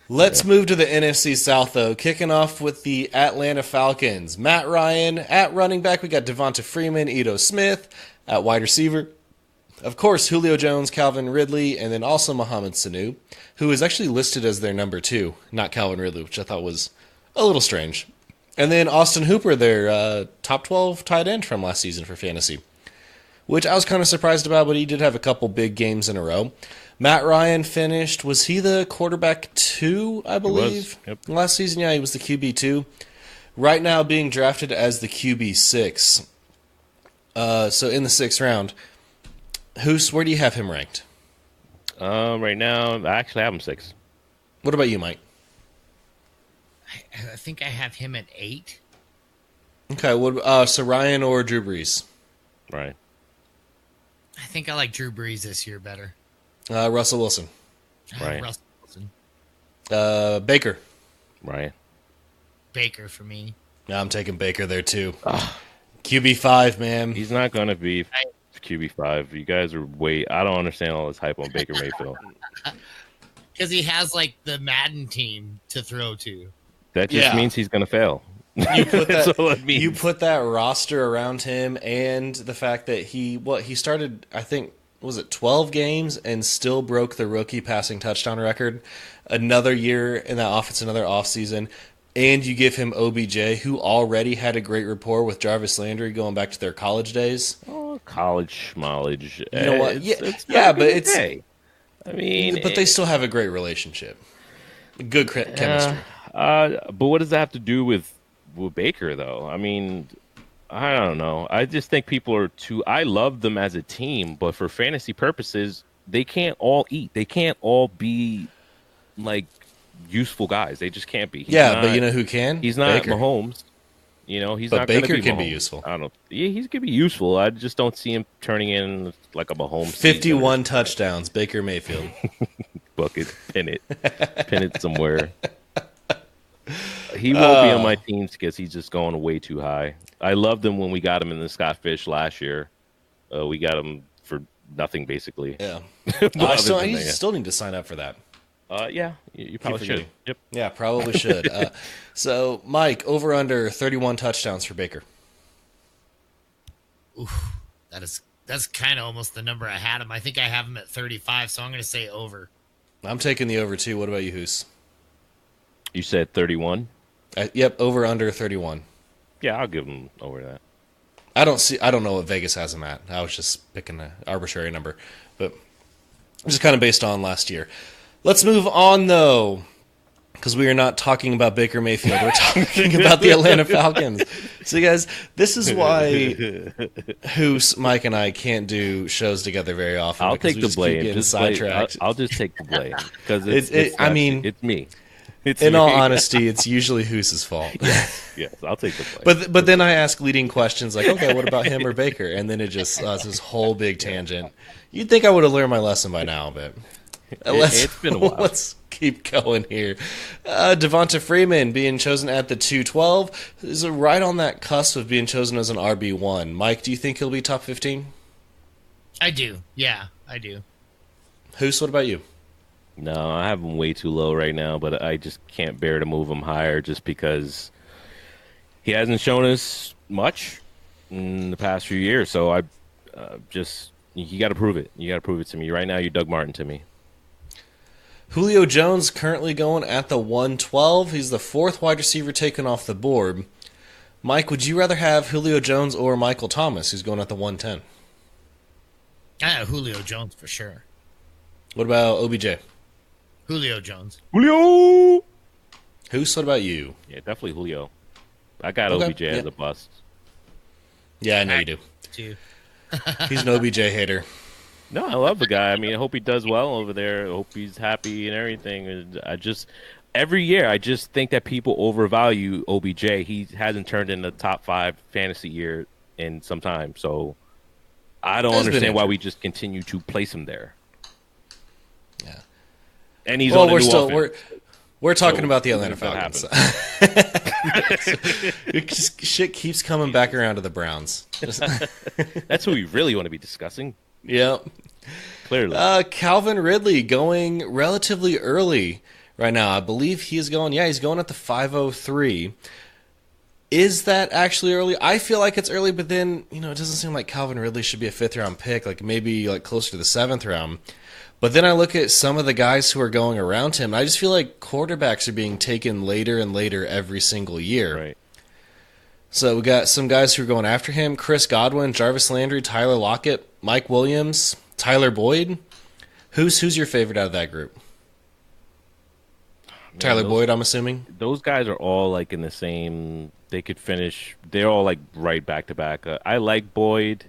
Let's move to the NFC South, though. Kicking off with the Atlanta Falcons. Matt Ryan at running back. We got Devonta Freeman, Ito Smith at wide receiver. Of course, Julio Jones, Calvin Ridley, and then also Mohamed Sanu, who is actually listed as their number 2, not Calvin Ridley, which I thought was a little strange. And then Austin Hooper, their top 12 tight end from last season for fantasy, which I was kind of surprised about, but he did have a couple big games in a row. Matt Ryan finished, was he the quarterback 2, I believe? Yep. Last season, yeah, he was the QB 2. Right now being drafted as the QB 6. So in the 6th round. Where do you have him ranked? Right now, I actually have him 6. What about you, Mike? I think I have him at 8. Okay, so Ryan or Drew Brees? Right. I think I like Drew Brees this year better. Russell Wilson. Right. Russell Wilson. Baker. Right. Baker for me. No, I'm taking Baker there too. QB5, man. He's not going to be QB5. You guys are I don't understand all this hype on Baker Mayfield. Because he has the Madden team to throw to. That just means he's going to fail. You put That's that. all it means. You put that roster around him, and the fact that he started. I think was it 12 games and still broke the rookie passing touchdown record. Another year in that offense, another offseason. And you give him OBJ, who already had a great rapport with Jarvis Landry going back to their college days. Oh, college schmollege. You know what? It's Yeah, back but in the it's. day. I mean, But they still have a great relationship. Good chemistry. But what does that have to do with Baker, though? I mean, I don't know. I just think people are too. I love them as a team, but for fantasy purposes, they can't all eat. They can't all be like useful guys. They just can't be. But you know who can? He's not Baker. Mahomes. You know, he's But not gonna Baker be can be Mahomes. useful. I don't know. Yeah, he's gonna be useful. I just don't see him turning in like a Mahomes. 51 touchdowns, Baker Mayfield. Book it, pin it somewhere. He won't be on my teams because he's just going way too high. I loved him when we got him in the Scott Fish last year. We got him for nothing, basically. Yeah. But I other than that, still need to sign up for that. yeah, you probably should. forgetting. Yep. Yeah, probably should. So, Mike, over under 31 touchdowns for Baker. That's kind of almost the number I had him. I think I have him at 35, so I'm going to say over. I'm taking the over too. What about you, Hoos? You said 31. Yep, over under 31. Yeah, I'll give him over that. I don't know what Vegas has him at. I was just picking an arbitrary number, but just kind of based on last year. Let's move on though, because we are not talking about Baker Mayfield. We're talking about the Atlanta Falcons. So, guys, this is why Hoos, Mike, and I can't do shows together very often. I'll because take we the just keep blame. getting Just blame. sidetracked. I'll just take the blame because it's me. It's In me. all honesty, it's usually Hoos's fault. Yes, I'll take the blame. But then I ask leading questions like, okay, what about him or Baker? And then it just it's this whole big tangent. You'd think I would have learned my lesson by now, but It's been a while. Let's keep going here. Devonta Freeman being chosen at the 212 is right on that cusp of being chosen as an RB1. Mike, do you think he'll be top 15? I do. Yeah, I do. Hoos, what about you? No, I have him way too low right now, but I just can't bear to move him higher just because he hasn't shown us much in the past few years. So I you got to prove it. You got to prove it to me. Right now, you're Doug Martin to me. Julio Jones currently going at the 112. He's the fourth wide receiver taken off the board. Mike, would you rather have Julio Jones or Michael Thomas, who's going at the 110? I have Julio Jones for sure. What about OBJ? Julio Jones. Julio! Hoos, what about you? Yeah, definitely Julio. I got Okay, OBJ as yeah. a bust. Yeah, I know you do. Too. He's an OBJ hater. No, I love the guy. I mean, I hope he does well over there. I hope he's happy and everything. And every year, I just think that people overvalue OBJ. He hasn't turned in the top 5 fantasy year in some time. So I don't Has been understand why injured. we just continue to place him there. Yeah. And he's Well, on a we're new still offense. we're talking So, about the Atlanta that Falcons. Shit keeps coming back around to the Browns. That's who we really want to be discussing. Yep. Clearly. Calvin Ridley going relatively early right now. I believe he's going at the 503. Is that actually early? I feel like it's early, but then, it doesn't seem like Calvin Ridley should be a 5th round pick, like maybe like closer to the 7th round. But then I look at some of the guys who are going around him, and I just feel like quarterbacks are being taken later and later every single year. Right. So we got some guys who are going after him: Chris Godwin, Jarvis Landry, Tyler Lockett, Mike Williams, Tyler Boyd. Who's your favorite out of that group? Man, Tyler those- Boyd, I'm assuming. Those guys are all like in the same. They could finish. They're all like right back to back. I like Boyd,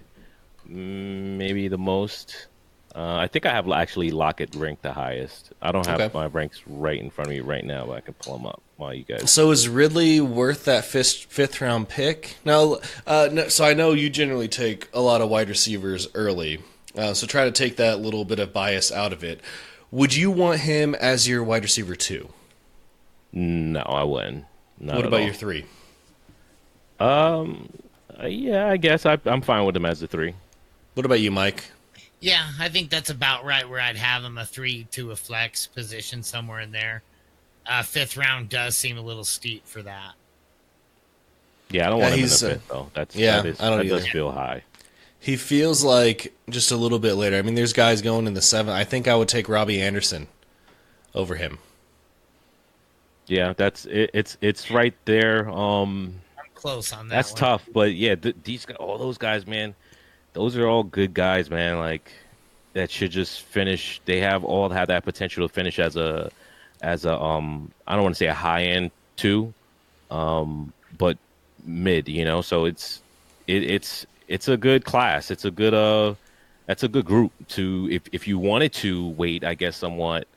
maybe the most. I think I have actually Lockett ranked the highest. I don't have Okay. my ranks right in front of me right now, but I can pull them up while you guys. So is Ridley worth that 5th round pick? No, so I know you generally take a lot of wide receivers early. So try to take that little bit of bias out of it. Would you want him as your wide receiver 2? No, I wouldn't. Not What at about all. your 3? Yeah, I guess I'm fine with him as a 3. What about you, Mike? Yeah, I think that's about right where I'd have him, a 3 to a flex position somewhere in there. 5th round does seem a little steep for that. Yeah, I don't want him in he's, the fifth though. I don't that either. does feel high. He feels like just a little bit later. I mean, there's guys going in the 7th. I think I would take Robbie Anderson over him. Yeah, that's it. It's right there. I'm close on that. That's one. tough, but yeah, all those guys, man, those are all good guys, man. Like that should just finish. They all have that potential to finish as a I don't want to say a high end 2, but mid. So it's a good class. It's a good that's a good group to if you wanted to wait, I guess, somewhat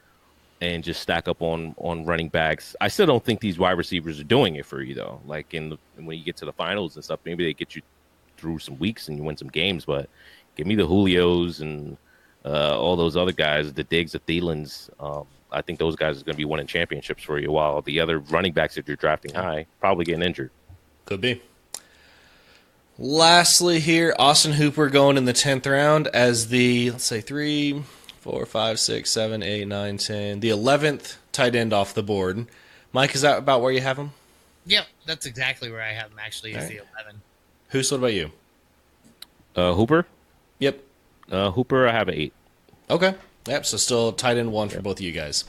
and just stack up on running backs. I still don't think these wide receivers are doing it for you though. Like when you get to the finals and stuff, maybe they get you through some weeks and you win some games. But give me the Julios and all those other guys, the Diggs, the Thielens. I think those guys are going to be winning championships for you, while the other running backs that you're drafting high probably getting injured. Could be. Lastly here, Austin Hooper going in the 10th round as the, let's say 3, 4, 5, 6, 7, 8, 9, 10, the 11th tight end off the board. Mike, is that about where you have him? Yep, that's exactly where I have him. Actually, is All the right. 11. Who's what about you? Hooper? Yep. Hooper, I have an 8. Okay. Yep, so still tight end 1 for both of you guys.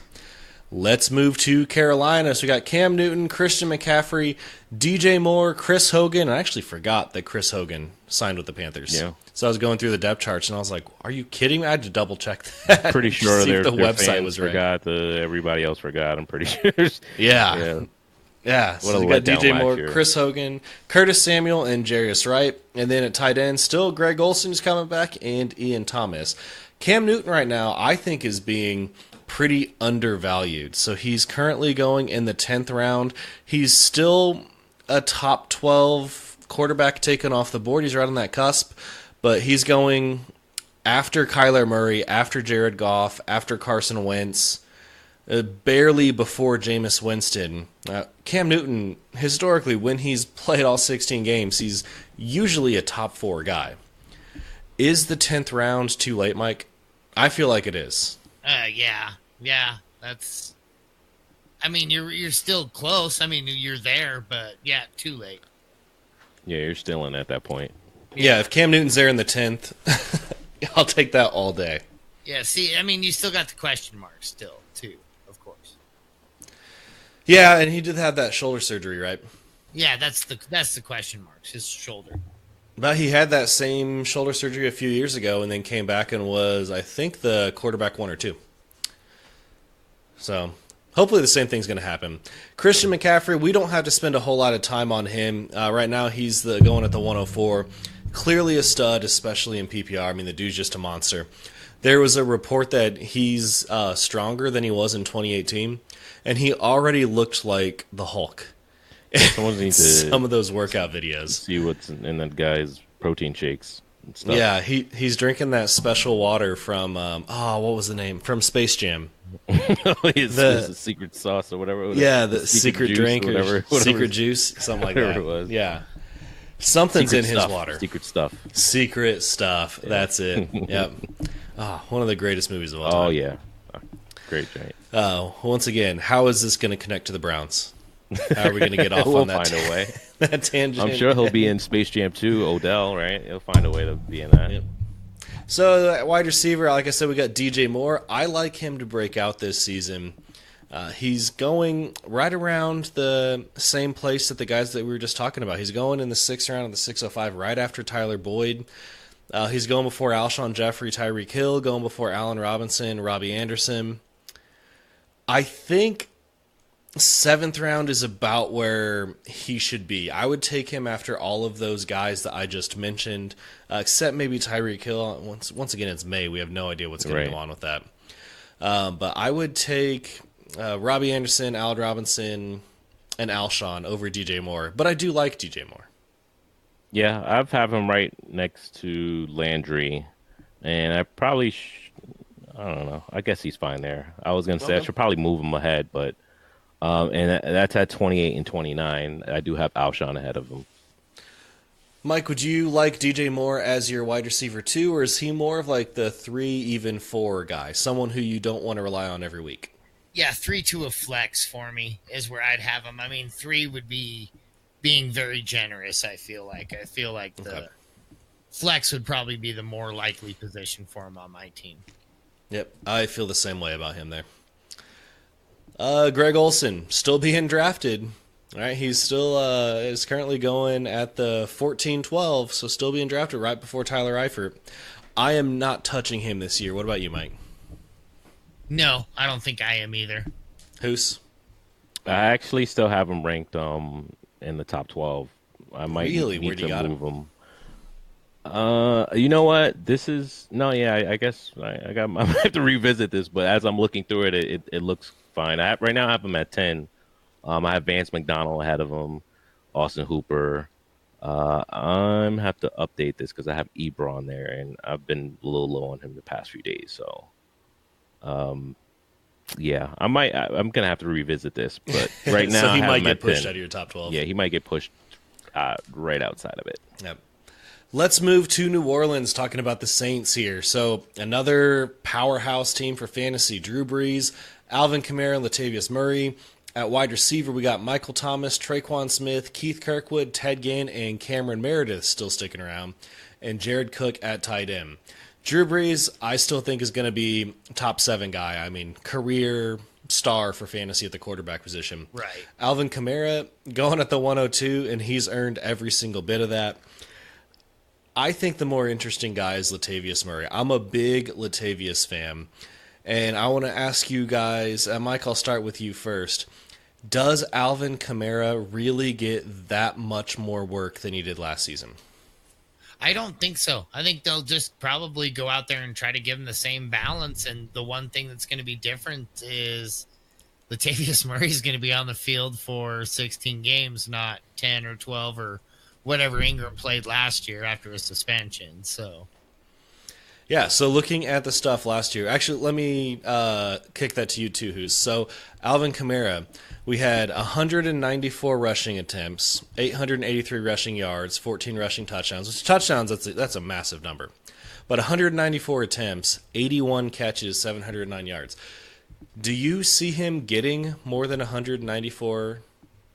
Let's move to Carolina. So we got Cam Newton, Christian McCaffrey, DJ Moore, Chris Hogan. I actually forgot that Chris Hogan signed with the Panthers. Yeah. So I was going through the depth charts, and I was like, are you kidding me? I had to double check that. Pretty to sure see if their website fans was right. forgot. Everybody else forgot. I'm pretty sure. Yeah. Yeah. So we What a got letdown DJ last Moore, year. Chris Hogan, Curtis Samuel, and Jarius Wright. And then at tight end, still Greg Olson's coming back, and Ian Thomas. Cam Newton right now, I think, is being pretty undervalued. So he's currently going in the 10th round. He's still a top 12 quarterback taken off the board. He's right on that cusp. But he's going after Kyler Murray, after Jared Goff, after Carson Wentz, barely before Jameis Winston. Cam Newton, historically, when he's played all 16 games, he's usually a top 4 guy. Is the 10th round too late, Mike? I feel like it is. Yeah. That's. I mean, you're still close. I mean, you're there, but yeah, too late. Yeah, you're still in at that point. Yeah, if Cam Newton's there in the 10th, I'll take that all day. Yeah. See, I mean, you still got the question mark still, too, of course. Yeah, and he did have that shoulder surgery, right? Yeah, that's the question marks. His shoulder. But he had that same shoulder surgery a few years ago and then came back and was, I think, the quarterback 1 or 2. So hopefully the same thing's going to happen. Christian McCaffrey, we don't have to spend a whole lot of time on him. Right now he's going at the 104. Clearly a stud, especially in PPR. I mean, the dude's just a monster. There was a report that he's stronger than he was in 2018, and he already looked like the Hulk. Someone needs to Some of those workout videos. see what's in that guy's protein shakes and stuff. Yeah, he's drinking that special water from what was the name? From Space Jam. It's a secret sauce or whatever. Yeah, the secret juice drink or whatever secret juice, something like whatever that. it was. Yeah. Something's Secret in stuff. his water. Secret stuff. Secret stuff. That's it. Yep. One of the greatest movies of all time. Oh yeah, great giant. Once again, how is this going to connect to the Browns? How are we going to get off We'll on that? find a way. That tangent. I'm sure he'll be in Space Jam 2, Odell, right? He'll find a way to be in that. Yep. So, at wide receiver, like I said, we got DJ Moore. I like him to break out this season. He's going right around the same place that the guys that we were just talking about. He's going in the 6th round of the 605, right after Tyler Boyd. He's going before Alshon Jeffrey, Tyreek Hill, going before Allen Robinson, Robbie Anderson. I think 7th round is about where he should be. I would take him after all of those guys that I just mentioned, except maybe Tyreek Hill. Once again, it's May. We have no idea what's going to go on with that. But I would take Robbie Anderson, Allen Robinson, and Alshon over DJ Moore. But I do like DJ Moore. Yeah, I've have him right next to Landry, and I probably I don't know. I guess he's fine there. I was gonna say I should probably move him ahead, but and that's at 28 and 29. I do have Alshon ahead of him. Mike, would you like DJ Moore as your wide receiver too, or is he more of like the 3, even 4 guy, someone who you don't want to rely on every week? Yeah, 3 to a flex for me is where I'd have him. I mean, 3 would be being very generous. I feel like the flex would probably be the more likely position for him on my team. Yep, I feel the same way about him there. Greg Olson still being drafted. All right, he's still is currently going at the 14-12, so still being drafted right before Tyler Eifert. I am not touching him this year. What about you, Mike? No, I don't think I am either. Hoos? I actually still have him ranked in the top 12. I might Really? need Where do you to got move him. You know what? I guess I might have to revisit this, but as I'm looking through it, it looks fine. Right now I have him at 10. I have Vance McDonald ahead of him, Austin Hooper. I'm have to update this because I have Ebron there, and I've been a little low on him the past few days. So, yeah, I'm gonna have to revisit this. But right now, so he I have might him get at pushed 10. out of your top 12. Yeah, he might get pushed right outside of it. Yep. Let's move to New Orleans, talking about the Saints here. So another powerhouse team for fantasy. Drew Brees, Alvin Kamara, and Latavius Murray. At wide receiver, we got Michael Thomas, Traquan Smith, Keith Kirkwood, Ted Ginn, and Cameron Meredith still sticking around, and Jared Cook at tight end. Drew Brees, I still think is going to be top 7 guy. I mean, career star for fantasy at the quarterback position. Right. Alvin Kamara going at the 102, and he's earned every single bit of that. I think the more interesting guy is Latavius Murray. I'm a big Latavius fan, and I want to ask you guys, Mike, I'll start with you first. Does Alvin Kamara really get that much more work than he did last season? I don't think so. I think they'll just probably go out there and try to give him the same balance. And the one thing that's going to be different is Latavius Murray's going to be on the field for 16 games, not 10 or 12 or whatever Ingram played last year after a suspension. So, yeah, so looking at the stuff last year, actually, let me kick that to you too, Hoos. So Alvin Kamara, we had 194 rushing attempts, 883 rushing yards, 14 rushing touchdowns. Which touchdowns, that's a massive number. But 194 attempts, 81 catches, 709 yards. Do you see him getting more than 194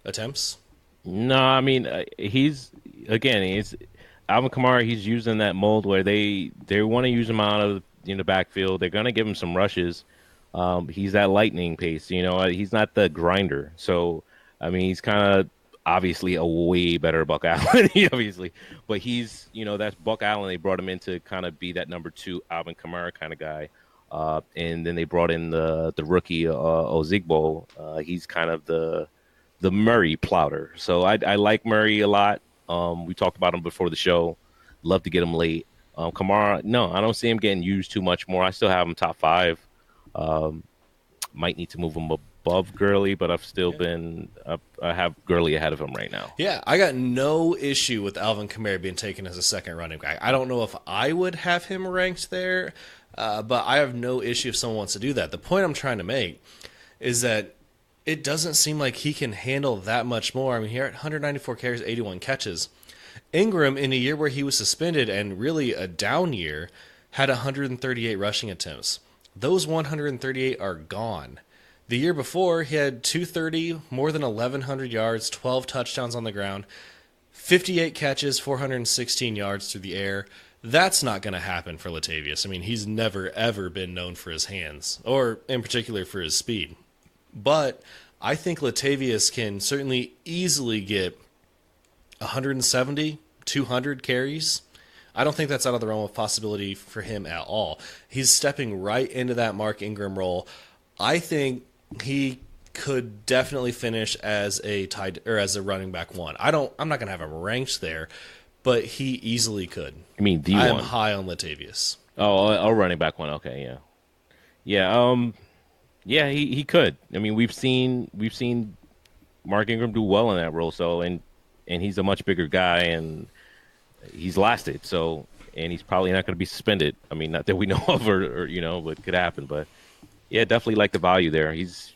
attempts? No, I mean he's Alvin Kamara. He's using that mold where they want to use him out of the backfield. They're going to give him some rushes. He's that lightning pace, he's not the grinder. So, I mean, he's kind of obviously a way better Buck Allen, obviously. But he's, that's Buck Allen. They brought him in to kind of be that number 2 Alvin Kamara kind of guy. And then they brought in the rookie Ozigbo. He's kind of the Murray plouter. So I like Murray a lot. We talked about him before the show. Love to get him late. Kamara, no, I don't see him getting used too much more. I still have him top 5. Might need to move him above Gurley, but I've still I have Gurley ahead of him right now. Yeah, I got no issue with Alvin Kamara being taken as a second running back. I don't know if I would have him ranked there, but I have no issue if someone wants to do that. The point I'm trying to make is that it doesn't seem like he can handle that much more. I mean, here at 194 carries, 81 catches. Ingram, in a year where he was suspended and really a down year, had 138 rushing attempts. Those 138 are gone. The year before, he had 230, more than 1,100 yards, 12 touchdowns on the ground, 58 catches, 416 yards through the air. That's not going to happen for Latavius. I mean, he's never, ever been known for his hands, or in particular for his speed. But I think Latavius can certainly easily get 170, 200 carries. I don't think that's out of the realm of possibility for him at all. He's stepping right into that Mark Ingram role. I think he could definitely finish as a running back 1. I'm not going to have him ranked there, but he easily could. I mean, I am D1. high on Latavius. Oh, running back 1. Okay, yeah. Yeah, yeah, he could. I mean, we've seen Mark Ingram do well in that role, so and he's a much bigger guy and he's lasted, so and he's probably not going to be suspended. I mean, not that we know of or what could happen, but yeah, definitely like the value there. He's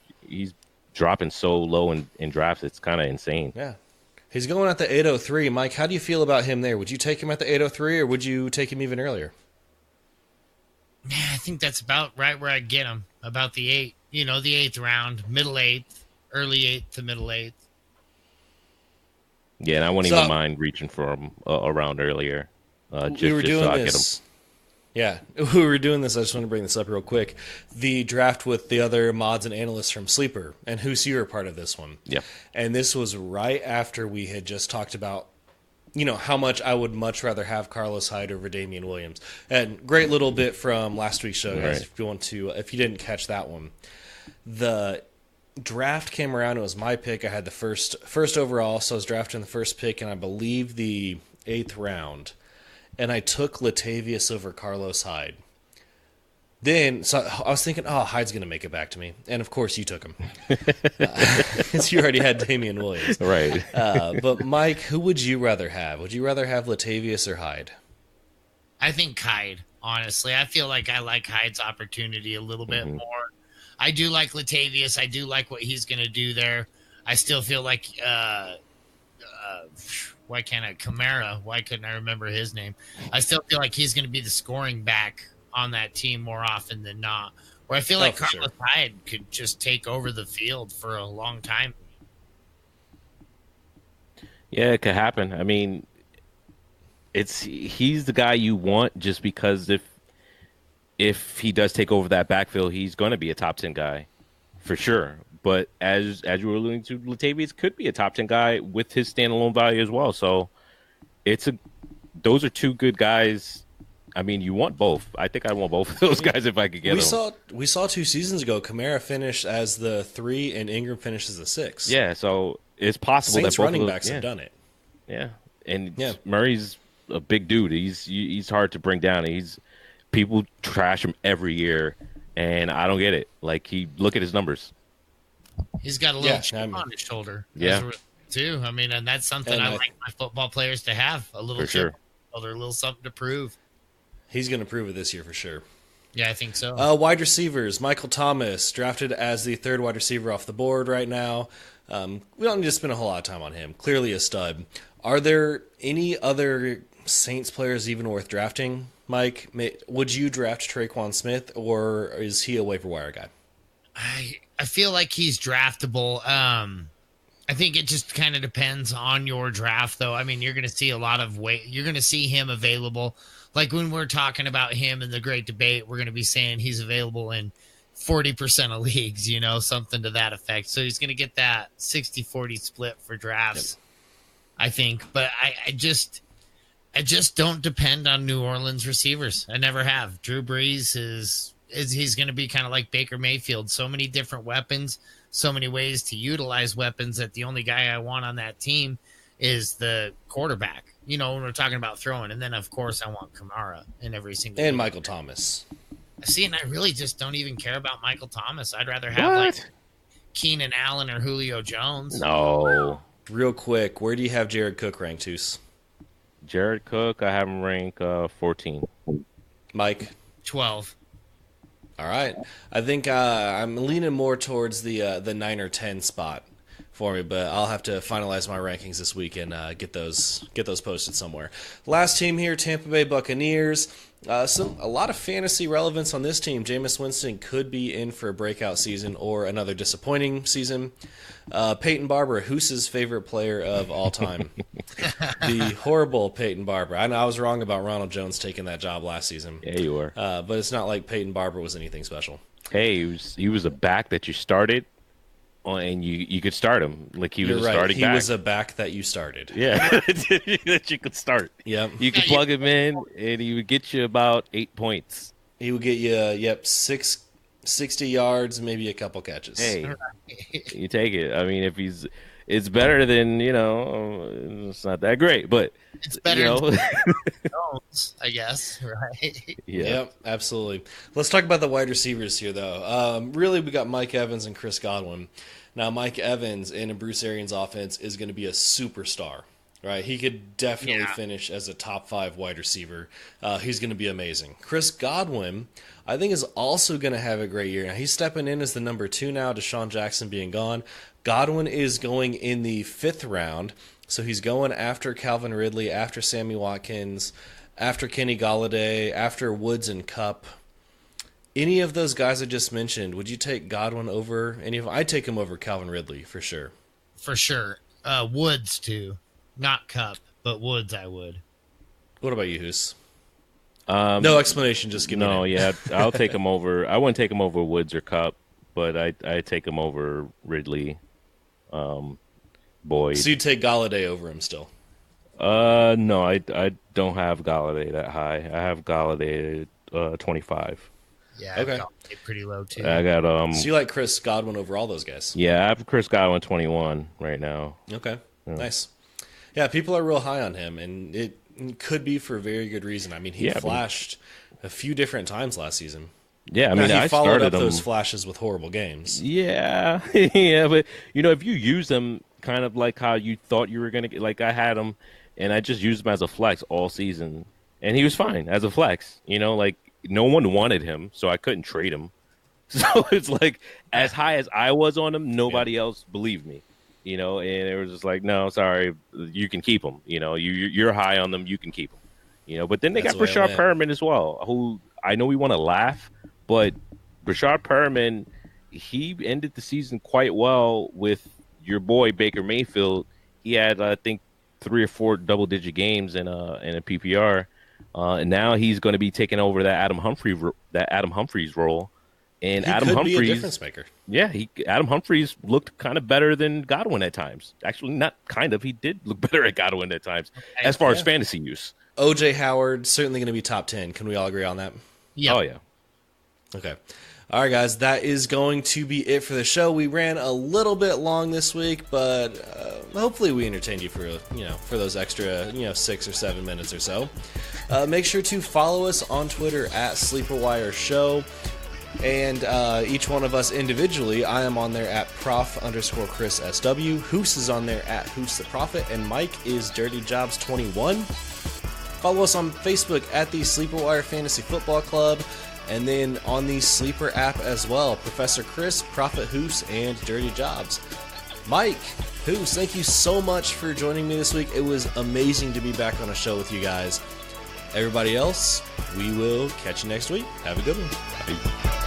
dropping so low in drafts, it's kind of insane. Yeah. He's going at the 803. Mike, how do you feel about him there? Would you take him at the 803 or would you take him even earlier? Yeah, I think that's about right where I'd get him. About the 8, the 8th round, middle 8th, early 8th to middle 8th. Yeah, and I wouldn't So- even mind reaching for him around earlier. we were Just doing so I get him. this. Yeah, we were doing this. I just want to bring this up real quick. The draft with the other mods and analysts from Sleeper, and who's you were part of this one. Yeah. And this was right after we had just talked about, how much I would much rather have Carlos Hyde over Damian Williams. And great little bit from last week's show, guys. Right. If you didn't catch that one, the draft came around. It was my pick. I had the first overall, so I was drafting the first pick, and I believe the 8th round. And I took Latavius over Carlos Hyde. Then, so I was thinking, Hyde's going to make it back to me. And, of course, you took him. Because you already had Damian Williams. Right. But, Mike, who would you rather have? Would you rather have Latavius or Hyde? I think Hyde, honestly. I feel like I like Hyde's opportunity a little bit more. I do like Latavius. I do like what he's going to do there. I still feel like why can't I? Kamara. Why couldn't I remember his name? I still feel like he's going to be the scoring back on that team more often than not. Where I feel like for Carlos Hyde could just take over the field for a long time. Yeah, it could happen. I mean, he's the guy you want just because if he does take over that backfield, he's going to be a top 10 guy for sure. But as you were alluding to, Latavius could be a top 10 guy with his standalone value as well. So those are two good guys. I mean, you want both. I think I want both of those guys if I could get them. We saw 2 seasons ago, Kamara finished as the 3 and Ingram finished as the 6. Yeah, so it's possible Saints that both running of those, backs have done it. Yeah, and Yeah. Murray's a big dude. He's hard to bring down. People trash him every year, and I don't get it. Like look at his numbers. He's got a little chip on his shoulder. Yeah. Too. I mean, and that's something I like my football players to have. A little For chip sure. on his shoulder, a little something to prove. He's going to prove it this year for sure. Yeah, I think so. Wide receivers, Michael Thomas, drafted as the 3rd wide receiver off the board right now. We don't need to spend a whole lot of time on him. Clearly a stud. Are there any other Saints players even worth drafting, Mike? Would you draft Traquan Smith, or is he a waiver wire guy? I feel like he's draftable. I think it just kind of depends on your draft, though. I mean, you're going to see a lot of you're going to see him available. Like when we're talking about him in the great debate, we're going to be saying he's available in 40% of leagues, something to that effect. So he's going to get that 60-40 split for drafts, I think. But I just don't depend on New Orleans receivers. I never have. Drew Brees he's going to be kind of like Baker Mayfield. So many different weapons, so many ways to utilize weapons that the only guy I want on that team is the quarterback. When we're talking about throwing. And then, of course, I want Kamara in every single And game. Michael Thomas. See, and I really just don't even care about Michael Thomas. I'd rather have like Keenan Allen or Julio Jones. No. Real quick, where do you have Jared Cook ranked, Toos? Jared Cook, I have him rank 14. Mike? 12. All right. I think I'm leaning more towards the 9 or 10 spot for me, but I'll have to finalize my rankings this week and get those posted somewhere. Last team here, Tampa Bay Buccaneers. A lot of fantasy relevance on this team. Jameis Winston could be in for a breakout season or another disappointing season. Peyton Barber, Hoose's favorite player of all time. The horrible Peyton Barber. I know I was wrong about Ronald Jones taking that job last season. Yeah, you were. But it's not like Peyton Barber was anything special. Hey, he was a back that you started, and you could start him. Like he was You're a right. starting back. He was a back that you started. Yeah, that you could start. Yep. You could plug him in, and he would get you about 8 points. He would get you, 60 yards, maybe a couple catches. Hey, you take it. I mean, it's better than, it's not that great, but It's better than Jones, I guess, right? Yeah. Yep, absolutely. Let's talk about the wide receivers here, though. Really, we got Mike Evans and Chris Godwin. Now, Mike Evans in a Bruce Arians offense is going to be a superstar, right? He could definitely finish as a top 5 wide receiver. He's going to be amazing. Chris Godwin, I think, is also going to have a great year. Now, he's stepping in as the number 2 now, Deshaun Jackson being gone. Godwin is going in the 5th round, so he's going after Calvin Ridley, after Sammy Watkins, after Kenny Golladay, after Woods and Kupp. Any of those guys I just mentioned, would you take Godwin over any of them? I'd take him over Calvin Ridley for sure. For sure. Woods, too. Not Cup, but Woods I would. What about you, Hoos? No explanation, just give me No, an yeah, I'll take him over. I wouldn't take him over Woods or Cup, but I take him over Ridley, Boyd. So you'd take Galladay over him still? No, I don't have Galladay that high. I have Galladay at 25. Yeah, Okay. Galladay pretty low too. I got So you like Chris Godwin over all those guys? yeah, I have Chris Godwin 21 right now. Okay, nice. Yeah, people are real high on him, and it could be for a very good reason. I mean, he flashed a few different times last season. Yeah, I mean, Now, he I followed started up him. those flashes with horrible games. Yeah, yeah, but if you use them kind of like how you thought you were gonna get, like I had him, and I just used him as a flex all season, and he was fine as a flex. Like no one wanted him, so I couldn't trade him. So it's like as high as I was on him, nobody else believed me. And it was just like, no, sorry, you can keep him. You're high on them, you can keep them. But then they That's got the way I Brashard went. Perriman as well, who I know we want to laugh, but Brashard Perriman, he ended the season quite well with your boy Baker Mayfield. He had, I think, 3 or 4 double-digit games in a PPR, and now he's going to be taking over that Adam Humphries role. And He Adam could Humphries, be a difference maker. yeah, Adam Humphries looked kind of better than Godwin at times. Actually, not kind of. He did look better at Godwin at times, as far as fantasy use. O.J. Howard, certainly going to be top 10. Can we all agree on that? Yeah. Oh yeah. Okay. All right, guys, that is going to be it for the show. We ran a little bit long this week, but hopefully we entertained you for for those extra 6 or 7 minutes or so. Make sure to follow us on Twitter at Sleeper Show, and each one of us individually. I am on there at prof_Chris SW. Hoos is on there at Hoos the Prophet, and Mike is Dirty Jobs 21. Follow us on Facebook at the Sleeper Wire Fantasy Football Club. And then on the Sleeper app as well, Professor Chris, Prophet Hoos, and Dirty Jobs. Mike, Hoos, thank you so much for joining me this week. It was amazing to be back on a show with you guys. Everybody else, we will catch you next week. Have a good one. Bye.